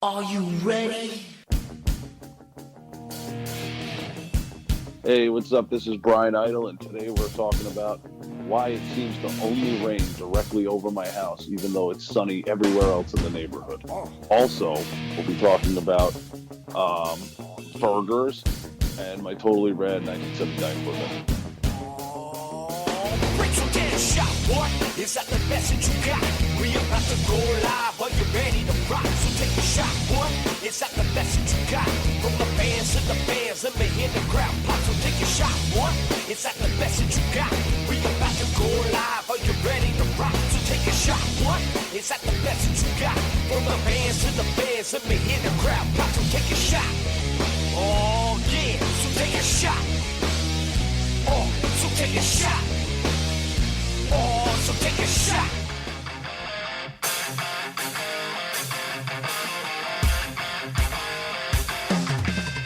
Are you ready? Hey, what's up? This is Bryan Idol, and today we're talking about why it seems to only rain directly over my house, even though it's sunny everywhere else in the neighborhood. Also, we'll be talking about burgers and my totally rad 1979 Corvette. Is that the message you got? We about to go live. Are you ready to rock? So take a shot, boy. Is that the message you got? From the fans to the fans, let me hear the crowd pop. So take a shot, boy. Is that the message you got? We about to go live. Are you ready to rock? So take a shot, boy. Is that the message you got? From the fans to the fans, let me hear the crowd pop. So take a shot. Oh yeah. So take a shot. Oh, so take a shot. Oh, so take a shot.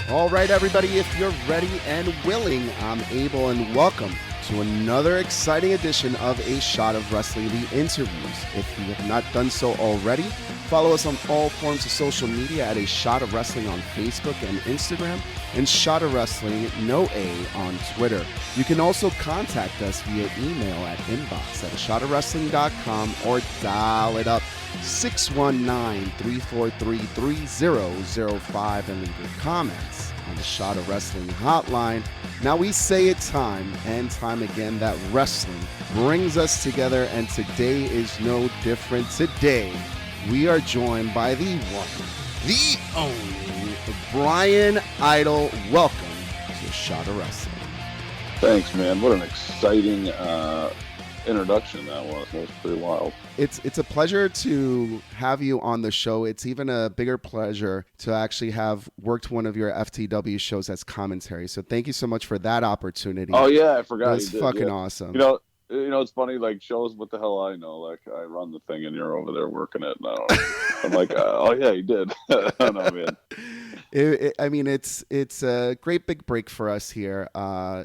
All right, everybody, if you're ready and willing, I'm Abel, and welcome to another exciting edition of A Shot of Wrestling, the interviews. If you have not done so already, follow us on all forms of social media at A Shot of Wrestling on Facebook and Instagram, and Shot of Wrestling, no A, on Twitter. You can also contact us via email at inbox@ashotofwrestling.com or dial it up 619-343-3005 and leave your comments on the Shot of Wrestling hotline. Now, we say it time and time again that wrestling brings us together, and today is no different. Today, we are joined by the one, the only, Bryan Idol. Welcome to Shot of Wrestling. Thanks, man. What an exciting introduction that was. That was pretty wild. It's a pleasure to have you on the show. It's even a bigger pleasure to actually have worked one of your FTW shows as commentary. So thank you so much for that opportunity. Oh yeah, I forgot. It's fucking awesome. You know, it's funny. Like, shows, what the hell I know. Like, I run the thing, and you're over there working it. And I'm like, oh yeah, you did. I don't know, man. It's a great big break for us here.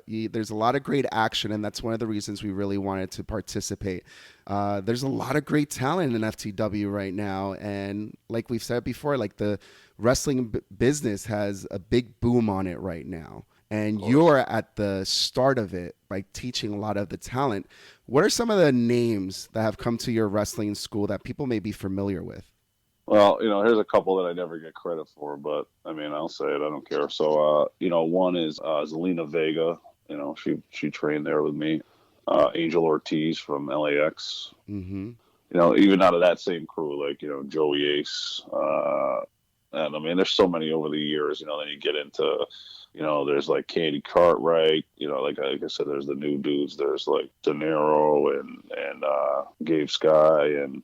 There's a lot of great action, and that's one of the reasons we really wanted to participate. There's a lot of great talent in FTW right now, and like we've said before, like the wrestling business has a big boom on it right now. And you're at the start of it by teaching a lot of the talent. What are some of the names that have come to your wrestling school that people may be familiar with? Well, you know, here's a couple that I never get credit for, but I mean, I'll say it. I don't care. So, you know, one is Zelina Vega. You know, she trained there with me. Angel Ortiz from LAX. Mm-hmm. You know, even out of that same crew, like, you know, Joey Ace. And I mean, there's so many over the years. You know, then you get into, you know, there's like Candy Cartwright. You know, like I said, there's the new dudes. There's like De Niro and Gabe Sky and.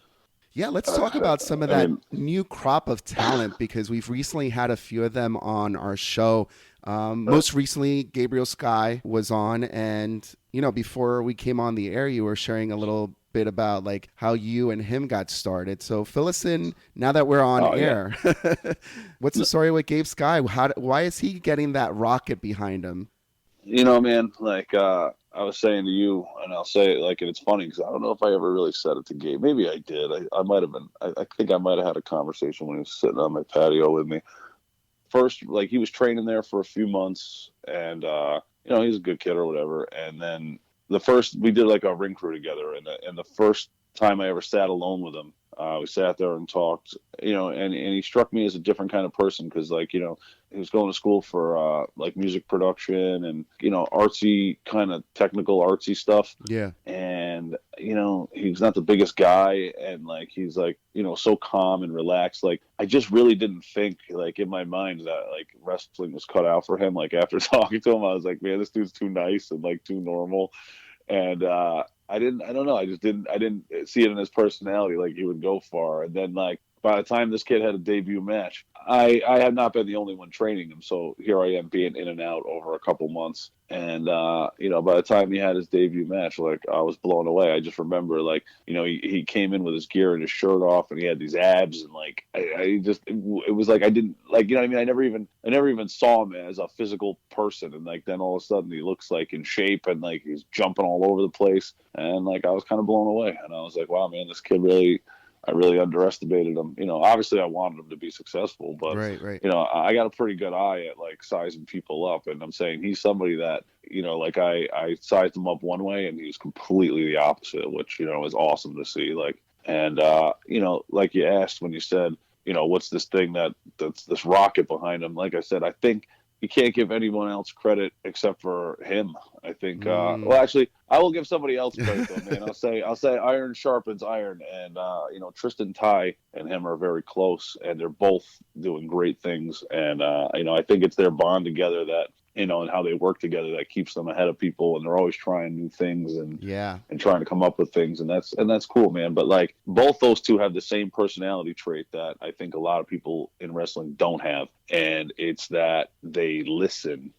Yeah, let's talk about some of that new crop of talent, because we've recently had a few of them on our show. Most recently, Gabriel Sky was on, and, you know, before we came on the air, you were sharing a little bit about like how you and him got started. So fill us in now that we're on air. Yeah. What's the story with Gabe Sky? Why is he getting that rocket behind him? You know, man, like, I was saying to you, and I'll say it, like, and it's funny because I don't know if I ever really said it to Gabe. Maybe I did. I might have been. I think I might have had a conversation when he was sitting on my patio with me. First, like, he was training there for a few months, and, you know, he's a good kid or whatever. And then we did like a ring crew together, and the first time I ever sat alone with him, we sat there and talked, you know, and he struck me as a different kind of person because, like, you know, he was going to school for like music production and, you know, artsy kind of technical artsy stuff. Yeah. And, you know, he's not the biggest guy, and like he's like, you know, so calm and relaxed. Like, I just really didn't think, like, in my mind that like wrestling was cut out for him. Like, after talking to him, I was like, man, this dude's too nice and like too normal. And I don't know. I didn't see it in his personality. Like, he would go far. And then, like, by the time this kid had a debut match, I had not been the only one training him. So here I am being in and out over a couple months. And, you know, by the time he had his debut match, like, I was blown away. I just remember, like, you know, he came in with his gear and his shirt off, and he had these abs, and like, it was like, I didn't, like, you know what I mean? I never even saw him as a physical person. And like, then all of a sudden he looks like in shape, and like, he's jumping all over the place. And like, I was kind of blown away, and I was like, wow, man, this kid really, I really underestimated him. Obviously I wanted him to be successful, but Right, right. I got a pretty good eye at like sizing people up, and I'm saying he's somebody that like I sized him up one way, and he was completely the opposite, which is awesome to see. Like, and like you asked when you said, what's this thing that's this rocket behind him? Like I said, I think you can't give anyone else credit except for him. I think. Well, actually, I will give somebody else credit though, man. I'll say iron sharpens iron, and Tristan Ty and him are very close, and they're both doing great things. And I think it's their bond together that and how they work together that keeps them ahead of people, and they're always trying new things and trying to come up with things, and that's cool, man. But like both those two have the same personality trait that I think a lot of people in wrestling don't have, and it's that they listen.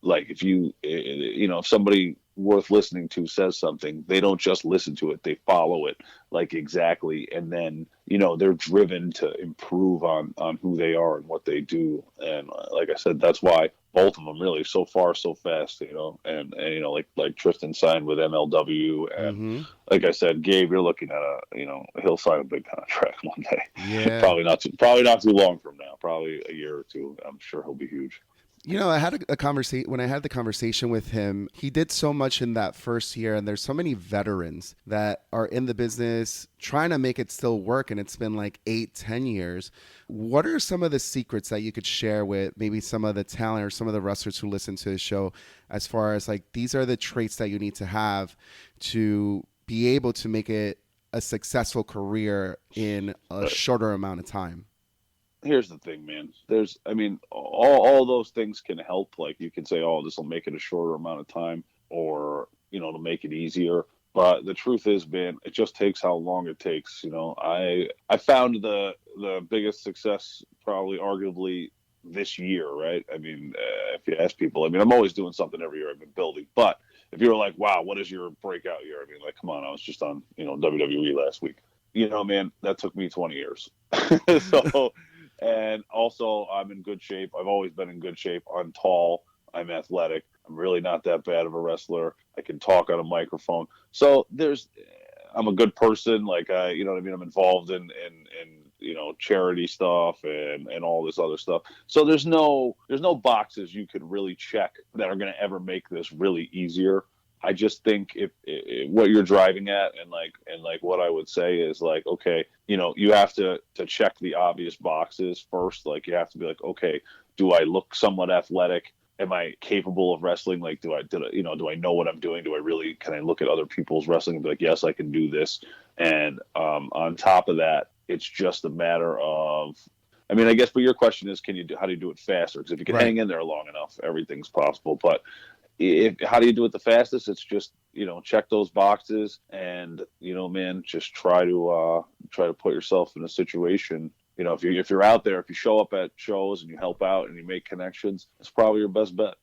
Like if somebody worth listening to says something, they don't just listen to it, they follow it like exactly, and then they're driven to improve on who they are and what they do. And like I said, that's why both of them really so far so fast, and like Tristan signed with MLW, and like I said, Gabe, you're looking at he'll sign a big contract one day. Yeah. Probably not too long from now, probably a year or two. I'm sure he'll be huge. I had a conversation when I had the conversation with him. He did so much in that first year, and there's so many veterans that are in the business trying to make it still work, and it's been like 8-10 years. What are some of the secrets that you could share with maybe some of the talent or some of the wrestlers who listen to the show, as far as like these are the traits that you need to have to be able to make it a successful career in a shorter amount of time? Here's the thing, man. All those things can help. Like you can say, oh, this will make it a shorter amount of time, or to make it easier. But the truth is, man, it just takes how long it takes. I found the biggest success probably arguably this year, right? If you ask people, I'm always doing something every year. I've been building, but if you were like, wow, what is your breakout year? Like, come on, I was just on WWE last week. Man, that took me 20 years. So. And also, I'm in good shape. I've always been in good shape. I'm tall. I'm athletic. I'm really not that bad of a wrestler. I can talk on a microphone. So I'm a good person. Like I'm involved in charity stuff and all this other stuff. So there's no boxes you could really check that are going to ever make this really easier. I just think if what you're driving at and what I would say is like, okay, you have to check the obvious boxes first. Like you have to be like, okay, do I look somewhat athletic? Am I capable of wrestling? Like, do I know what I'm doing? Can I look at other people's wrestling and be like, yes, I can do this. And on top of that, it's just a matter of, I guess, but your question is, how do you do it faster? Because if you can hang in there long enough, everything's possible. But how do you do it the fastest? It's just check those boxes, and man, just try to put yourself in a situation. If you're out there, if you show up at shows and you help out and you make connections, it's probably your best bet.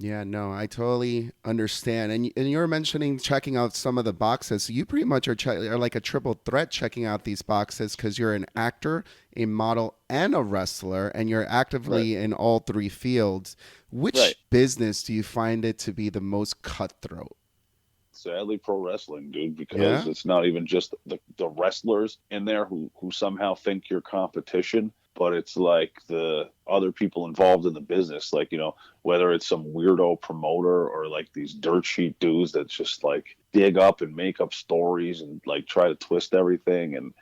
Yeah, no, I totally understand. And you're mentioning checking out some of the boxes. You pretty much are like a triple threat checking out these boxes, because you're an actor, a model, and a wrestler, and you're actively in all three fields. Which business do you find it to be the most cutthroat? Sadly, pro wrestling, dude, because it's not even just the wrestlers in there who somehow think you're competition, but it's like the other people involved in the business, like, whether it's some weirdo promoter or like these dirt sheet dudes that just like dig up and make up stories and like try to twist everything. And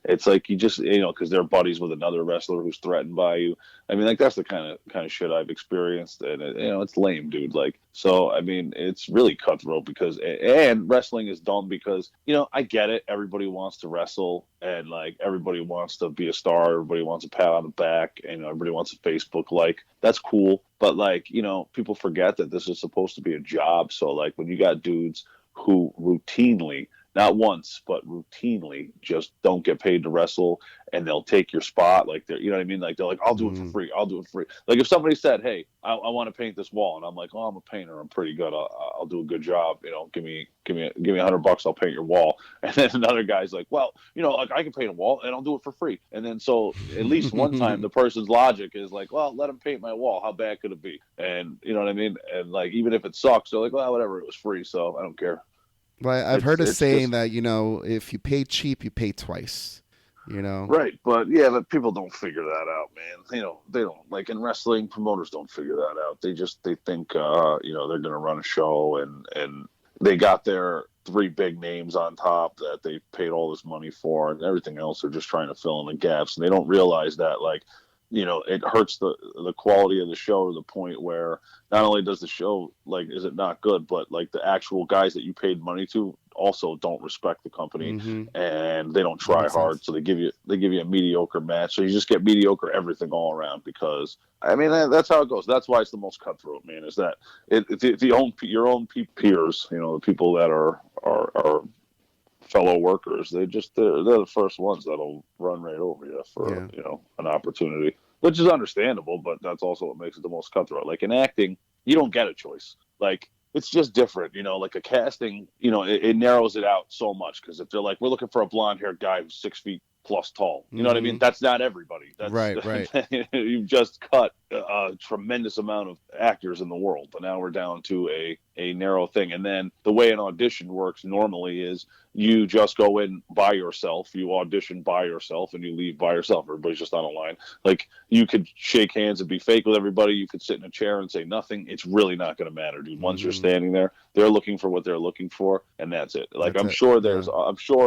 it's like you just, because they're buddies with another wrestler who's threatened by you. That's the kind of shit I've experienced, and it's lame, dude. Like, so it's really cutthroat and wrestling is dumb because I get it. Everybody wants to wrestle, and like everybody wants to be a star. Everybody wants a pat on the back, and everybody wants a Facebook like. That's cool, but like people forget that this is supposed to be a job. So like when you got dudes who routinely, not once, but routinely just don't get paid to wrestle, and they'll take your spot. Like they're, Like they're like, I'll do it for free. I'll do it for free. Like if somebody said, hey, I want to paint this wall, and I'm like, oh, I'm a painter. I'm pretty good. I'll do a good job. Give me $100. I'll paint your wall. And then another guy's like, well, like I can paint a wall and I'll do it for free. And then so at least one time the person's logic is like, well, let him paint my wall. How bad could it be? And you know what I mean? And like even if it sucks, they're like, well, whatever. It was free, so I don't care. Well, I've heard a saying that, if you pay cheap, you pay twice. you know? Right, but yeah, but people don't figure that out, man. They don't, like, in wrestling. Promoters don't figure that out. They think they're gonna run a show, and they got their three big names on top that they paid all this money for, and everything else they're just trying to fill in the gaps, and they don't realize that, like, it hurts the quality of the show to the point where not only does the show, like, is it not good, but like the actual guys that you paid money to also don't respect the company, Mm-hmm. and they don't That try makes hard, sense. so they give you a mediocre match, so you just get mediocre everything all around. Because I mean, that's how it goes. That's why it's the most cutthroat, man. Is that your own peers, the people that are fellow workers. They're the first ones that'll run right over you for Yeah. an opportunity, which is understandable. But that's also what makes it the most cutthroat. Like in acting, you don't get a choice. Like, it's just different. Like a casting, it narrows it out so much, because if they're like, we're looking for a blonde haired guy who's 6 feet plus tall, you know what I mean? Mm-hmm. That's not everybody. That's Right, right. you've just cut a tremendous amount of actors in the world, but now we're down to a narrow thing. And then the way an audition works normally is you just go in by yourself, you audition by yourself, and you leave by yourself. Everybody's just on a line. Like, you could shake hands and be fake with everybody. You could sit in a chair and say nothing. It's really not going to matter, dude. Once you're Mm-hmm. standing there, they're looking for what they're looking for, and that's it. Like, That's I'm it. sure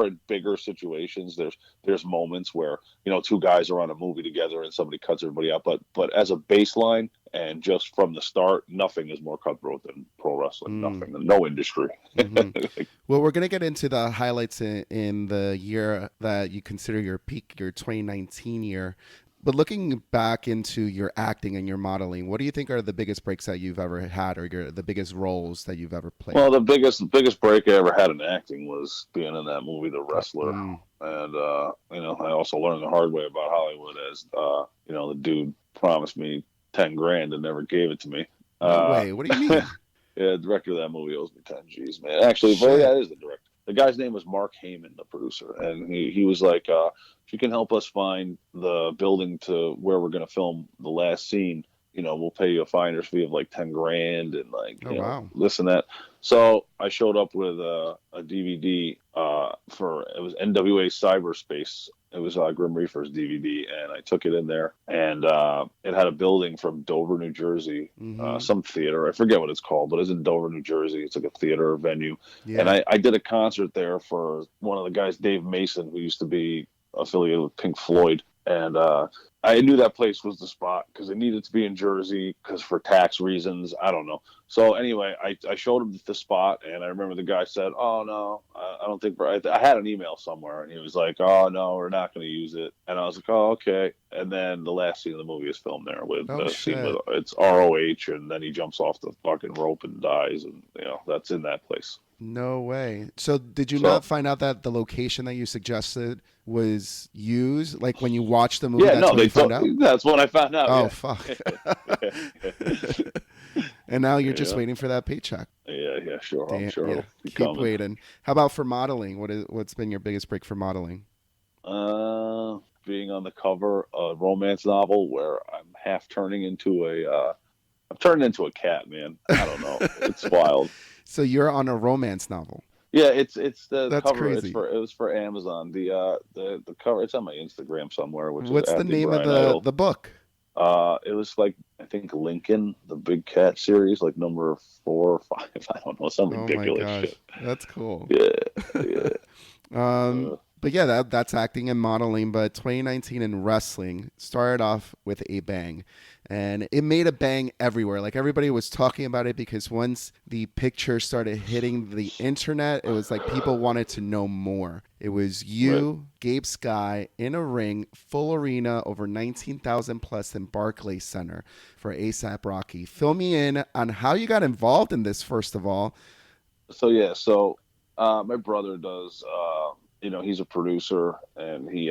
Yeah. in bigger situations, there's moments where two guys are on a movie together and somebody cuts everybody out. But as a baseline, and just from the start, nothing is more cutthroat than pro wrestling. Mm. Nothing. No industry. Mm-hmm. Well, we're going to get into the highlights in the year that you consider your peak, your 2019 year. But looking back into your acting and your modeling, what do you think are the biggest breaks that you've ever had, or the biggest roles that you've ever played? Well, the biggest break I ever had in acting was being in that movie, The Wrestler. Mm. And I also learned the hard way about Hollywood, as the dude promised me 10 grand and never gave it to me. No way. What do you mean? Yeah, the director of that movie owes me 10 G's, man. Actually, well, Shit. yeah, it is the director. The guy's name was Mark Heyman, the producer, and he was like, if you can help us find the building to where we're going to film the last scene, we'll pay you a finder's fee of like 10 grand, and like, Oh, wow. this and that. So I showed up with a DVD it was NWA Cyberspace. It was Grim Reaper's DVD, and I took it in there, and it had a building from Dover, New Jersey, Mm-hmm. some theater. I forget what it's called, but it's in Dover, New Jersey. It's like a theater venue. Yeah. And I did a concert there for one of the guys, Dave Mason, who used to be affiliated with Pink Floyd. And I knew that place was the spot because it needed to be in Jersey because for tax reasons. I don't know. So anyway, I showed him the spot, and I remember the guy said, "Oh no, I don't think." I had an email somewhere, and he was like, "Oh no, we're not going to use it." And I was like, "Oh, okay." And then the last scene of the movie is filmed there with Oh, scene shit. with it's ROH, and then he jumps off the fucking rope and dies, and that's in that place. No way. So did you So not find out that the location that you suggested was used? Like when you watched the movie, yeah, that's no, when you found out? that's when I found out. Oh, Yeah. fuck. Yeah. And now you're just Yeah. waiting for that paycheck. Yeah, sure. I'm Damn, sure yeah. it'll be Keep coming. waiting. How about for modeling? What's been your biggest break for modeling? Being on the cover of a romance novel where I'm half turning into I'm turning into a cat, man. I don't know. It's wild. So you're on a romance novel. Yeah, it's the That's cover. crazy. It was for Amazon. The cover. It's on my Instagram somewhere, which What's is the at the name of Bryan Idol. the book? It was like, I think, Lincoln, the Big Cat series, like number 4 or 5. I don't know, some Oh my ridiculous gosh, shit. that's cool. Yeah. But yeah, that's acting and modeling. But 2019 in wrestling started off with a bang, and it made a bang everywhere. Like everybody was talking about it because once the picture started hitting the internet, it was like people wanted to know more. It was you, Gabe Sky, in a ring, full arena, over 19,000 plus in Barclay Center for ASAP Rocky. Fill me in on how you got involved in this, first of all. So my brother does. He's a producer, and he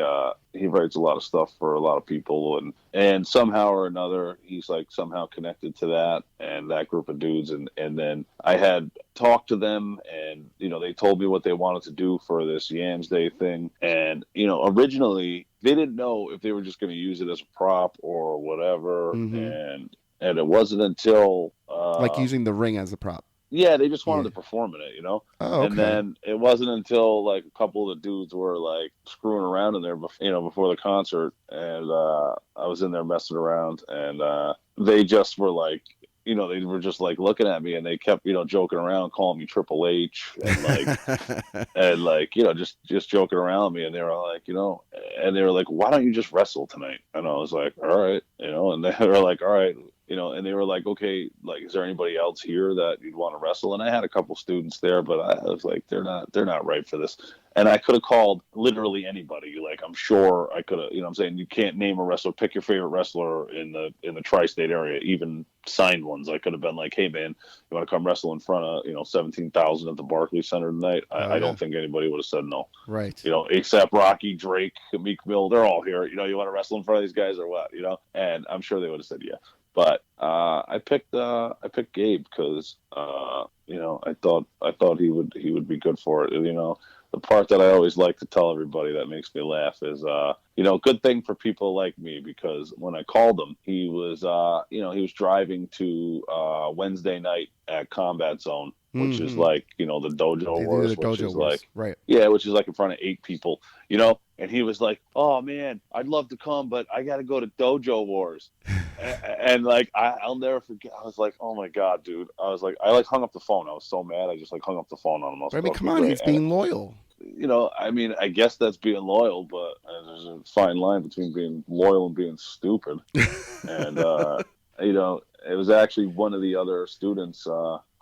writes a lot of stuff for a lot of people, and somehow or another he's like somehow connected to that group of dudes, and then I had talked to them, and they told me what they wanted to do for this Yams Day thing, and originally they didn't know if they were just going to use it as a prop or whatever, Mm-hmm. and it wasn't until Like using the ring as a prop. Yeah, they just wanted Yeah. to perform in it, you know. Oh, And okay. then it wasn't until like a couple of the dudes were like screwing around in there, you know, before the concert, and I was in there messing around, and they just were like, you know, they were just like looking at me, and they kept, you know, joking around, calling me Triple H, and like, you know, just joking around me, and they were like, you know, and they were like, why don't you just wrestle tonight? And I was like, all right, you know, and they were like, all right, you know, and they were like, okay, like, is there anybody else here that you'd want to wrestle? And I had a couple students there, but I was like, they're not right for this. And I could have called literally anybody. Like, I'm sure I could have, you know what I'm saying? You can't name a wrestler, pick your favorite wrestler in the tri-state area, even signed ones. I could have been like, hey man, you want to come wrestle in front of, you know, 17,000 at the Barclay Center tonight? Oh I yeah. don't think anybody would have said no. Right. You know, except Rocky, Drake, Meek Mill, they're all here. You know, you want to wrestle in front of these guys or what? You know, and I'm sure they would have said yeah. But I picked Gabe because you know, I thought he would be good for it. You know, the part that I always like to tell everybody that makes me laugh is you know, good thing for people like me, because when I called him, he was you know, he was driving to Wednesday night at Combat Zone, which is Mm-hmm. like, you know, the Dojo They do Wars, the which Dojo is Wars. like, Right. yeah, which is like in front of 8 people, you know. And he was like, "Oh man, I'd love to come, but I got to go to Dojo Wars." And like I'll never forget. I was like, "Oh my god, dude!" I was like, I like hung up the phone. I was so mad. I just like hung up the phone on him. I was But I like, mean, come "Okay, on, great." he's And being loyal. you know, I mean, I guess that's being loyal, but there's a fine line between being loyal and being stupid. And you know, it was actually one of the other students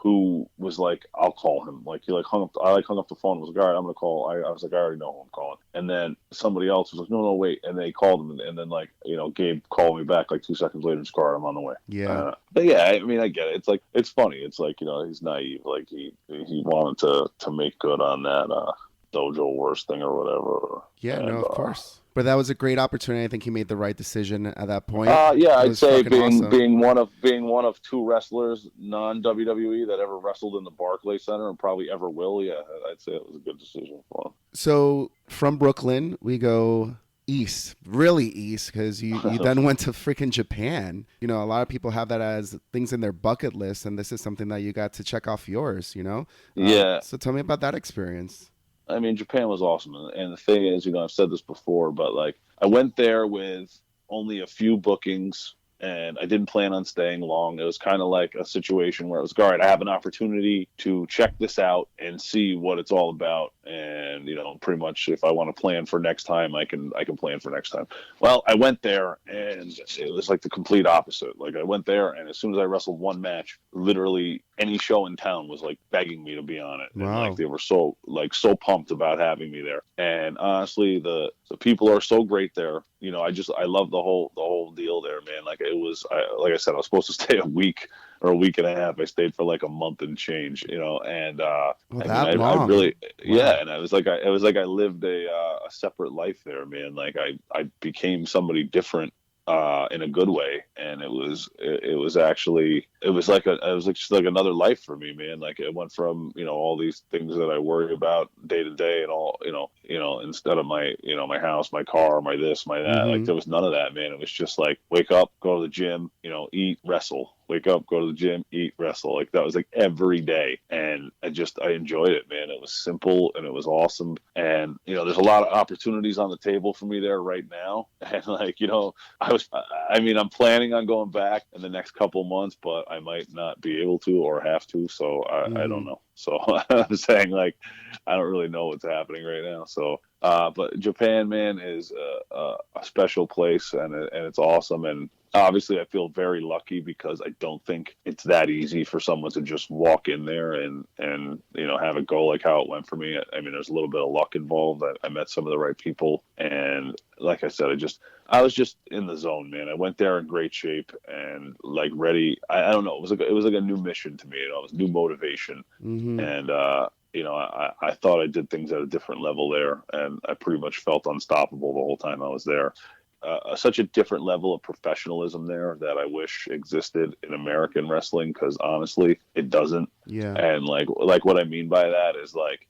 who was like, "I'll call him." Like he like hung up. I like hung up the phone. And was like, "All right, I'm gonna call." I was like, "I already know who I'm calling." And then somebody else was like, "No, no, wait." And they called him, and then like, you know, Gabe called me back like 2 seconds later and just called, "I'm on the way." Yeah. But yeah, I mean, I get it. It's like it's funny. It's like, you know, he's naive. Like he wanted to make good on that Dojo Wars thing or whatever. Yeah, no, And of course. But that was a great opportunity. I think he made the right decision at that point. yeah, It I'd was say fucking awesome. being one of 2 wrestlers non WWE that ever wrestled in the Barclay Center and probably ever will. Yeah, I'd say it was a good decision for So from Brooklyn, we go east, really east, because you him. then went to freaking Japan. You know, a lot of people have that as things in their bucket list, and this is something that you got to check off yours, you know? Yeah, So tell me about that experience. I mean, Japan was awesome, and the thing is, you know, I've said this before, but like I went there with only a few bookings, and I didn't plan on staying long. It was kind of like a situation where it was, all right, I have an opportunity to check this out and see what it's all about, and you know, pretty much if I want to plan for next time, I can plan for next time. Well, I went there, and it was like the complete opposite. Like I went there, and as soon as I wrestled one match, literally any show in town was like begging me to be on it, and like Wow. they were so pumped about having me there. And honestly, the people are so great there. You know, I love the whole deal there, man. Like it was, like I said, I was supposed to stay a week or a week and a half. I stayed for like a month and change, you know. And Well, I mean, that I long. really, Wow. yeah. And it was like I lived a separate life there, man. Like I became somebody different in a good way, and it was actually it was like just like another life for me, man. Like it went from, you know, all these things that I worry about day to day, and all, you know, instead of my, you know, my house, my car, my this, my that, like Mm-hmm. there was none of that, man. It was just like wake up, go to the gym, you know, eat, wrestle. Wake up, go to the gym, eat, wrestle. Like that was like every day, and I enjoyed it, man. It was simple and it was awesome, and you know, there's a lot of opportunities on the table for me there right now, and like, you know, I mean, I'm planning on going back in the next couple months, but I might not be able to or have to. So I don't Mm-hmm. know. So I'm saying like, I don't really know what's happening right now. So, but Japan, man, is a special place, and it's awesome. And obviously I feel very lucky because I don't think it's that easy for someone to just walk in there and, you know, have it go like how it went for me. I mean, there's a little bit of luck involved. I met some of the right people, and like I said, I was just in the zone, man. I went there in great shape and like ready. I don't know. It was like a new mission to me. You know, it was new motivation, Mm-hmm. and you know, I thought I did things at a different level there, and I pretty much felt unstoppable the whole time I was there. Such a different level of professionalism there that I wish existed in American wrestling, because honestly, it doesn't. Yeah. And like what I mean by that is like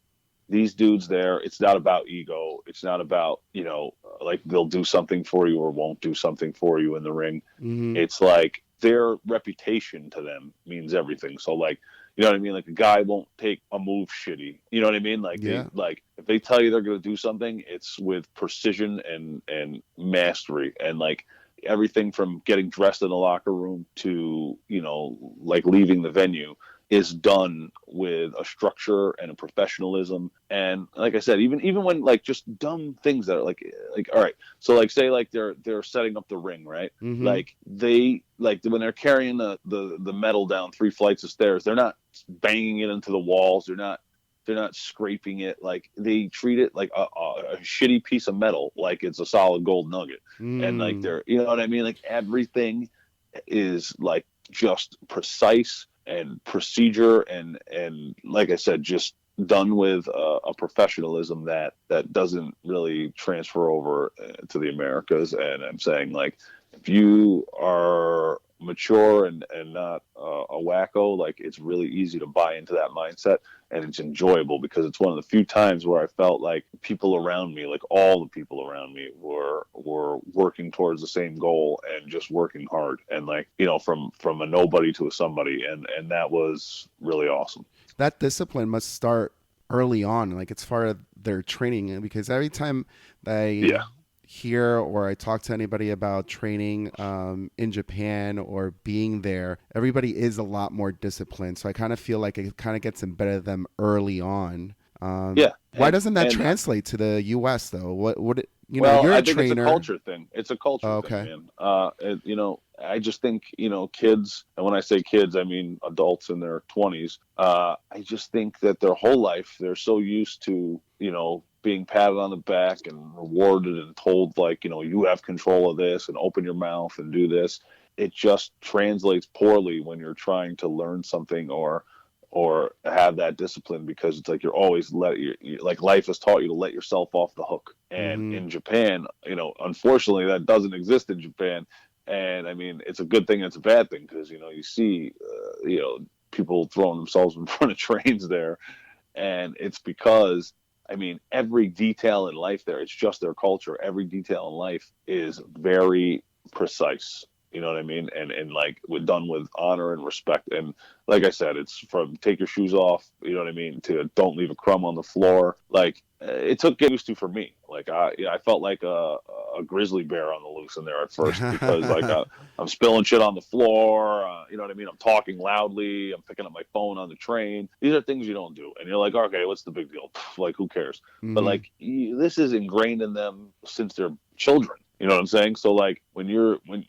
these dudes there, it's not about ego. It's not about, you know, like they'll do something for you or won't do something for you in the ring. Mm-hmm. It's like their reputation to them means everything. So like, You know what I mean? Like a guy won't take a move shitty. You know what I mean? Like Yeah. if they tell you they're going to do something, it's with precision and mastery, and like everything from getting dressed in the locker room to, you know, like leaving the venue is done with a structure and a professionalism. And like I said, even when like just dumb things that are like all right, so like say like they're setting up the ring, right? Mm-hmm. Like they like when they're carrying the metal down 3 flights of stairs, they're not banging it into the walls. They're not scraping it. Like they treat it like a shitty piece of metal, like it's a solid gold nugget. And like Mm. they're, you know what I mean? Like everything is like just precise and procedure and like I said, just done with a professionalism that doesn't really transfer over to the Americas. And I'm saying like if you are mature and not a wacko, like it's really easy to buy into that mindset, and it's enjoyable because it's one of the few times where I felt like people around me, like all the people around me, were working towards the same goal and just working hard, and like, you know, from a nobody to a somebody, and that was really awesome. That discipline must start early on, like as far as their training, because every time I Yeah, hear or I talk to anybody about training in Japan or being there, everybody is a lot more disciplined. So I kind of feel like it kind of gets embedded them early on. yeah, Why doesn't that and translate to the U.S. though? You know, Well, you're a I think it's a trainer. culture thing. It's a culture Oh, thing, okay. man. You know, I just think, you know, kids, and when I say kids, I mean adults in their 20s. I just think that their whole life they're so used to, you know, being patted on the back and rewarded and told like, you know, you have control of this and open your mouth and do this. It just translates poorly when you're trying to learn something or have that discipline, because it's like you're always like life has taught you to let yourself off the hook. And Mm-hmm. in Japan, you know, unfortunately that doesn't exist in Japan. And I mean, it's a good thing and it's a bad thing, because, you know, you see, you know, people throwing themselves in front of trains there. And it's because, I mean, every detail in life there, it's just their culture. Every detail in life is very precise. You know what I mean? And like we're done with honor and respect. And like I said, it's from take your shoes off, you know what I mean, to don't leave a crumb on the floor. Like it took getting used to for me. Like I felt like a grizzly bear on the loose in there at first, because like I'm spilling shit on the floor. You know what I mean? I'm talking loudly. I'm picking up my phone on the train. These are things you don't do, and you're like, okay, what's the big deal? Like, who cares? But Mm-hmm. like, this is ingrained in them since they're children. You know what I'm saying? So like when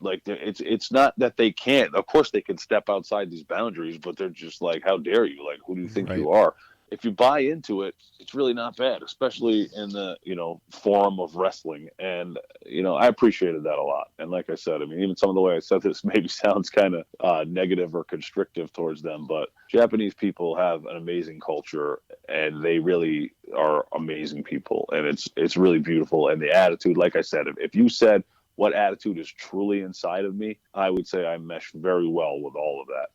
like it's not that they can't. Of course they can step outside these boundaries, but they're just like, how dare you? Like, who do you think Right. you are? If you buy into it, it's really not bad, especially in the, you know, forum of wrestling. And, you know, I appreciated that a lot. And like I said, I mean, even some of the way I said this maybe sounds kind of negative or constrictive towards them, but Japanese people have an amazing culture, and they really are amazing people. And it's really beautiful. And the attitude, like I said, if you said what attitude is truly inside of me, I would say I mesh very well with all of that.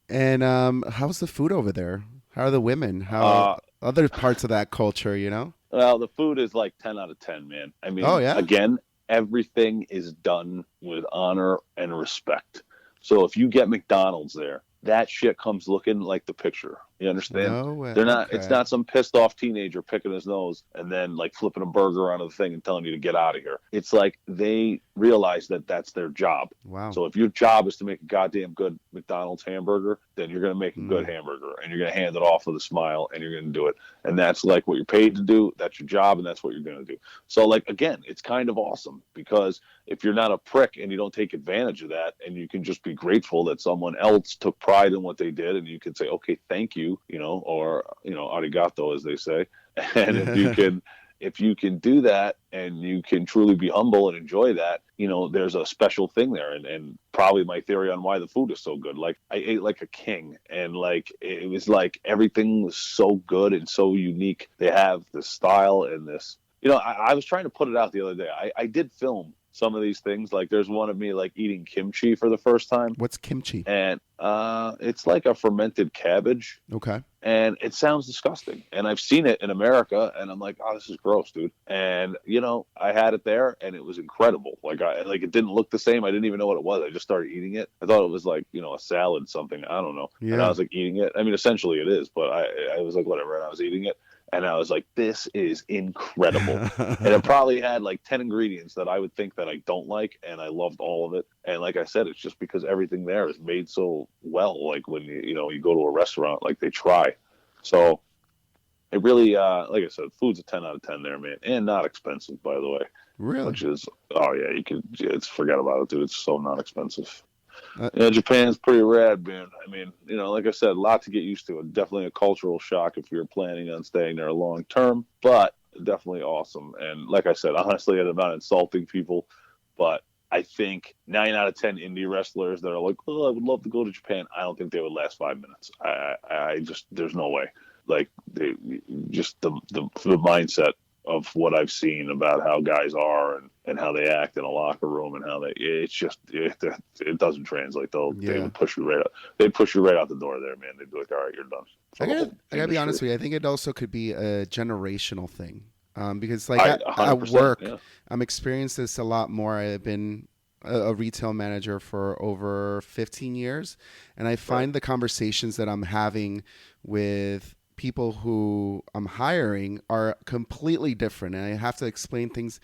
And how's the food over there? How are the women? How Uh, other parts of that culture? You know? Well, the food is like 10 out of 10, man. I Oh mean, yeah. again, everything is done with honor and respect. So if you get McDonald's there, that shit comes looking like the picture. You understand? No way. They're not, it's Okay. not some pissed off teenager picking his nose and then like flipping a burger onto the thing and telling you to get out of here. It's like they realize that that's their job. Wow. So if your job is to make a goddamn good McDonald's hamburger, then you're going to make a good Mm. hamburger, and you're going to hand it off with a smile, and you're going to do it. And that's like what you're paid to do. That's your job, and that's what you're going to do. So like, again, it's kind of awesome, because if you're not a prick and you don't take advantage of that, and you can just be grateful that someone else took pride in what they did, and you can say, okay, thank you, you know, or, you know, arigato, as they say. And if you can do that, and you can truly be humble and enjoy that, you know, there's a special thing there. And probably my theory on why the food is so good. Like I ate like a king, and like it was like everything was so good and so unique. They have this style and this, you know, I was trying to put it out the other day. I did film some of these things. Like there's one of me like eating kimchi for the first time, What's kimchi? and it's like a fermented cabbage. Okay. And it sounds disgusting. And I've seen it in America, and I'm like, oh, this is gross, dude. And I had it there, and it was incredible. Like it didn't look the same. I didn't even know what it was. I just started eating it. I thought it was like a salad, something. I don't know. Yeah. And I was like eating it. I mean, essentially it is, but I was like, whatever. And I was eating it. And I was like, this is incredible. And it probably had like 10 ingredients that I would think that I don't like. And I loved all of it. And like I said, it's just because everything there is made so well. Like when you go to a restaurant, like they try. So it really, like I said, food's a 10 out of 10 there, man. And not expensive, by the way. Really? Which is, oh yeah, forget about it, dude. It's so not expensive. Japan's pretty rad, man. I mean, like I said, a lot to get used to. Definitely a cultural shock if you're planning on staying there long term, but definitely awesome. And like I said, honestly, I'm not insulting people, but I think 9 out of 10 indie wrestlers that are like, oh, I would love to go to Japan. I don't think they would last 5 minutes. I just, there's no way. Like the mindset of what I've seen about how guys are and how they act in a locker room and how it doesn't translate. They would push you right out. They'd push you right out the door there, man. They'd be like, all right, you're done. I gotta be honest with you. I think it also could be a generational thing. Because like at work, yeah. I'm experienced this a lot more. I've been a retail manager for over 15 years, and I find the conversations that I'm having with people who I'm hiring are completely different, and I have to explain things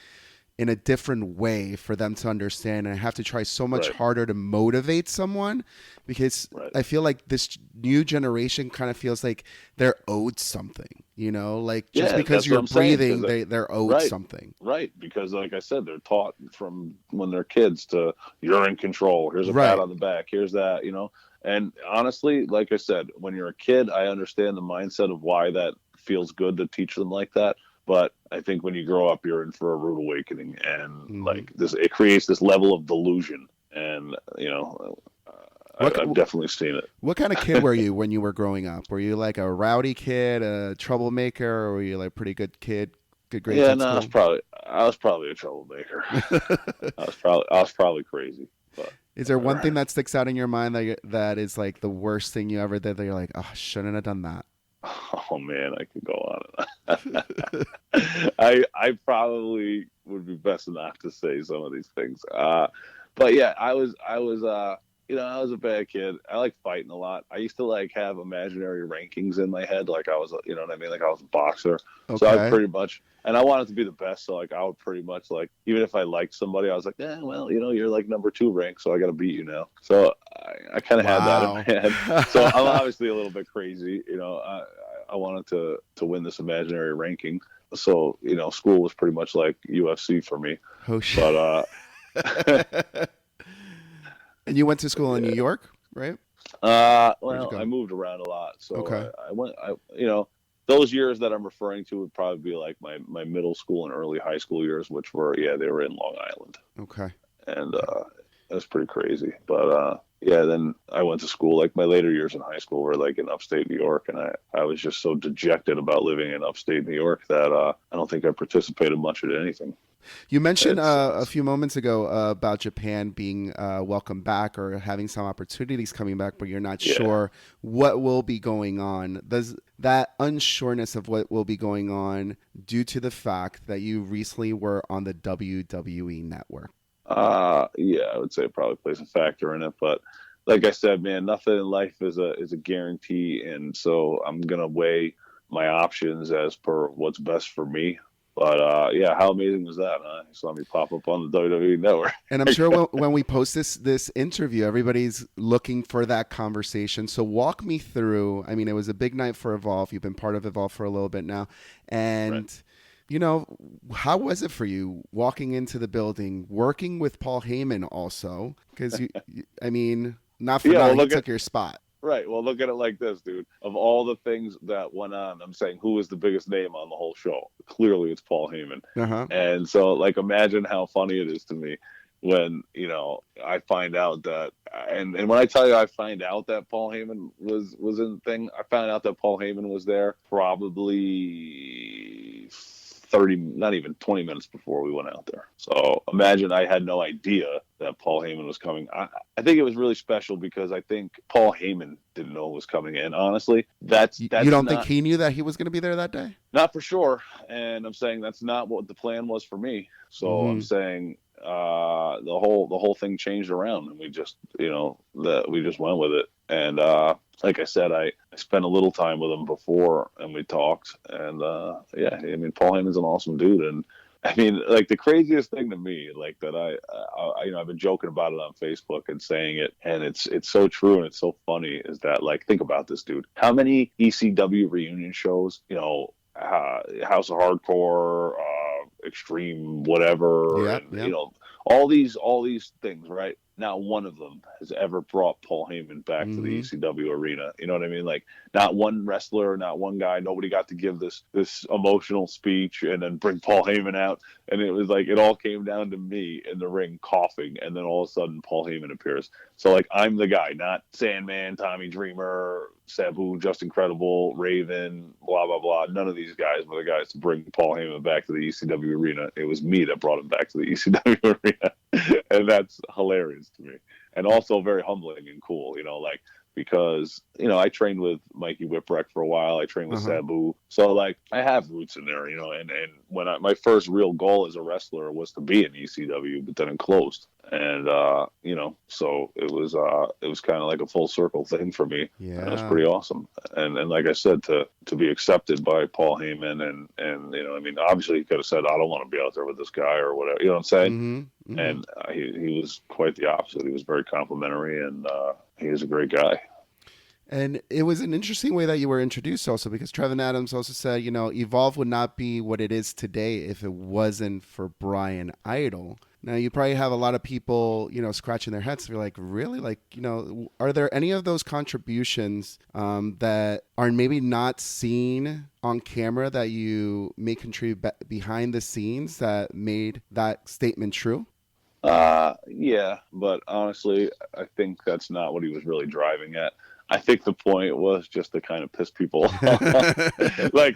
in a different way for them to understand. And I have to try so much harder to motivate someone because I feel like this new generation kind of feels like they're owed something, like just because you're breathing, they're owed something. Right. Because like I said, they're taught from when they're kids to you're in control. Here's a pat on the back. Here's that, And honestly, like I said, when you're a kid, I understand the mindset of why that feels good to teach them like that. But I think when you grow up, you're in for a rude awakening, and like this, it creates this level of delusion. And I've definitely seen it. What kind of kid were you when you were growing up? Were you like a rowdy kid, a troublemaker, or were you like a pretty good kid? Good grades? Yeah, no, I was probably a troublemaker. I was probably crazy. But is there one thing that sticks out in your mind that is like the worst thing you ever did that you're like, oh, I shouldn't have done that? Oh man, I could go on. I probably would be best not to say some of these things. But yeah, I was I was a bad kid. I like fighting a lot. I used to like have imaginary rankings in my head, like I was, you know what I mean, like I was a boxer. Okay. So I pretty much, and I wanted to be the best. So like I would pretty much like, even if I liked somebody, I was like, well, you're like number 2 ranked, so I got to beat you now. So I kind of had that in my head. So I'm obviously a little bit crazy. I wanted to win this imaginary ranking. So school was pretty much like UFC for me. Oh shit! But and you went to school in New York, right? Well, I moved around a lot, so okay. I went. Those years that I'm referring to would probably be like my middle school and early high school years, which were they were in Long Island. Okay. And it was pretty crazy, but then I went to school. Like my later years in high school were like in upstate New York, and I was just so dejected about living in upstate New York that I don't think I participated much in anything. You mentioned a few moments ago about Japan being welcome back or having some opportunities coming back, but you're not sure what will be going on. Does that unsureness of what will be going on due to the fact that you recently were on the WWE Network? I would say it probably plays a factor in it, but like I said, man, nothing in life is a guarantee, and so I'm gonna weigh my options as per what's best for me. But how amazing was that? Huh? You saw me pop up on the WWE Network. And I'm sure when we post this interview, everybody's looking for that conversation. So walk me through. I mean, it was a big night for Evolve. You've been part of Evolve for a little bit now, and. Right. How was it for you walking into the building, working with Paul Heyman also? Because, not for nothing, he took your spot. Right. Well, look at it like this, dude. Of all the things that went on, I'm saying who was the biggest name on the whole show? Clearly, it's Paul Heyman. Uh-huh. And so, like, imagine how funny it is to me when, I find out that, and when I tell you I find out that Paul Heyman was in the thing, I found out that Paul Heyman was there probably 30, not even 20 minutes before we went out there. So imagine I had no idea that Paul Heyman was coming. I think it was really special because I think Paul Heyman didn't know it was coming in. Honestly, that's You don't think he knew that he was going to be there that day? not for sure. And I'm saying that's not what the plan was for me. So I'm saying the whole thing changed around, and we just we just went with it. And like I said, I spent a little time with him before, and we talked. And yeah, I mean, Paul Heyman's an awesome dude, and I mean, like the craziest thing to me, like that I've been joking about it on Facebook and saying it, and it's so true and it's so funny, is that, like, think about this, dude. How many ECW reunion shows, House of Hardcore, Extreme, whatever, and all these things, right? Not one of them has ever brought Paul Heyman back to the ECW arena. You know what I mean? Like, not one wrestler, not one guy, nobody got to give this emotional speech and then bring Paul Heyman out. And it was like, it all came down to me in the ring coughing, and then all of a sudden Paul Heyman appears. So, like, I'm the guy, not Sandman, Tommy Dreamer, Sabu, Just Incredible, Raven, blah, blah, blah. None of these guys were the guys to bring Paul Heyman back to the ECW arena. It was me that brought him back to the ECW arena. And that's hilarious to me. And also very humbling and cool, like, because, I trained with Mikey Whipwreck for a while. I trained with Sabu. So, like, I have roots in there, and when my first real goal as a wrestler was to be in ECW, but then it closed. And, so it was kind of like a full circle thing for me. Yeah. And it was pretty awesome. And like I said, to be accepted by Paul Heyman and I mean, obviously he could have said, I don't want to be out there with this guy or whatever, you know what I'm saying? And he was quite the opposite. He was very complimentary, and he was a great guy. And it was an interesting way that you were introduced also, because Trevin Adams also said, Evolve would not be what it is today if it wasn't for Bryan Idol. Now, you probably have a lot of people, scratching their heads. They're like, really? Like, are there any of those contributions that are maybe not seen on camera that you may contribute behind the scenes that made that statement true? Yeah, but honestly, I think that's not what he was really driving at. I think the point was just to kind of piss people off. like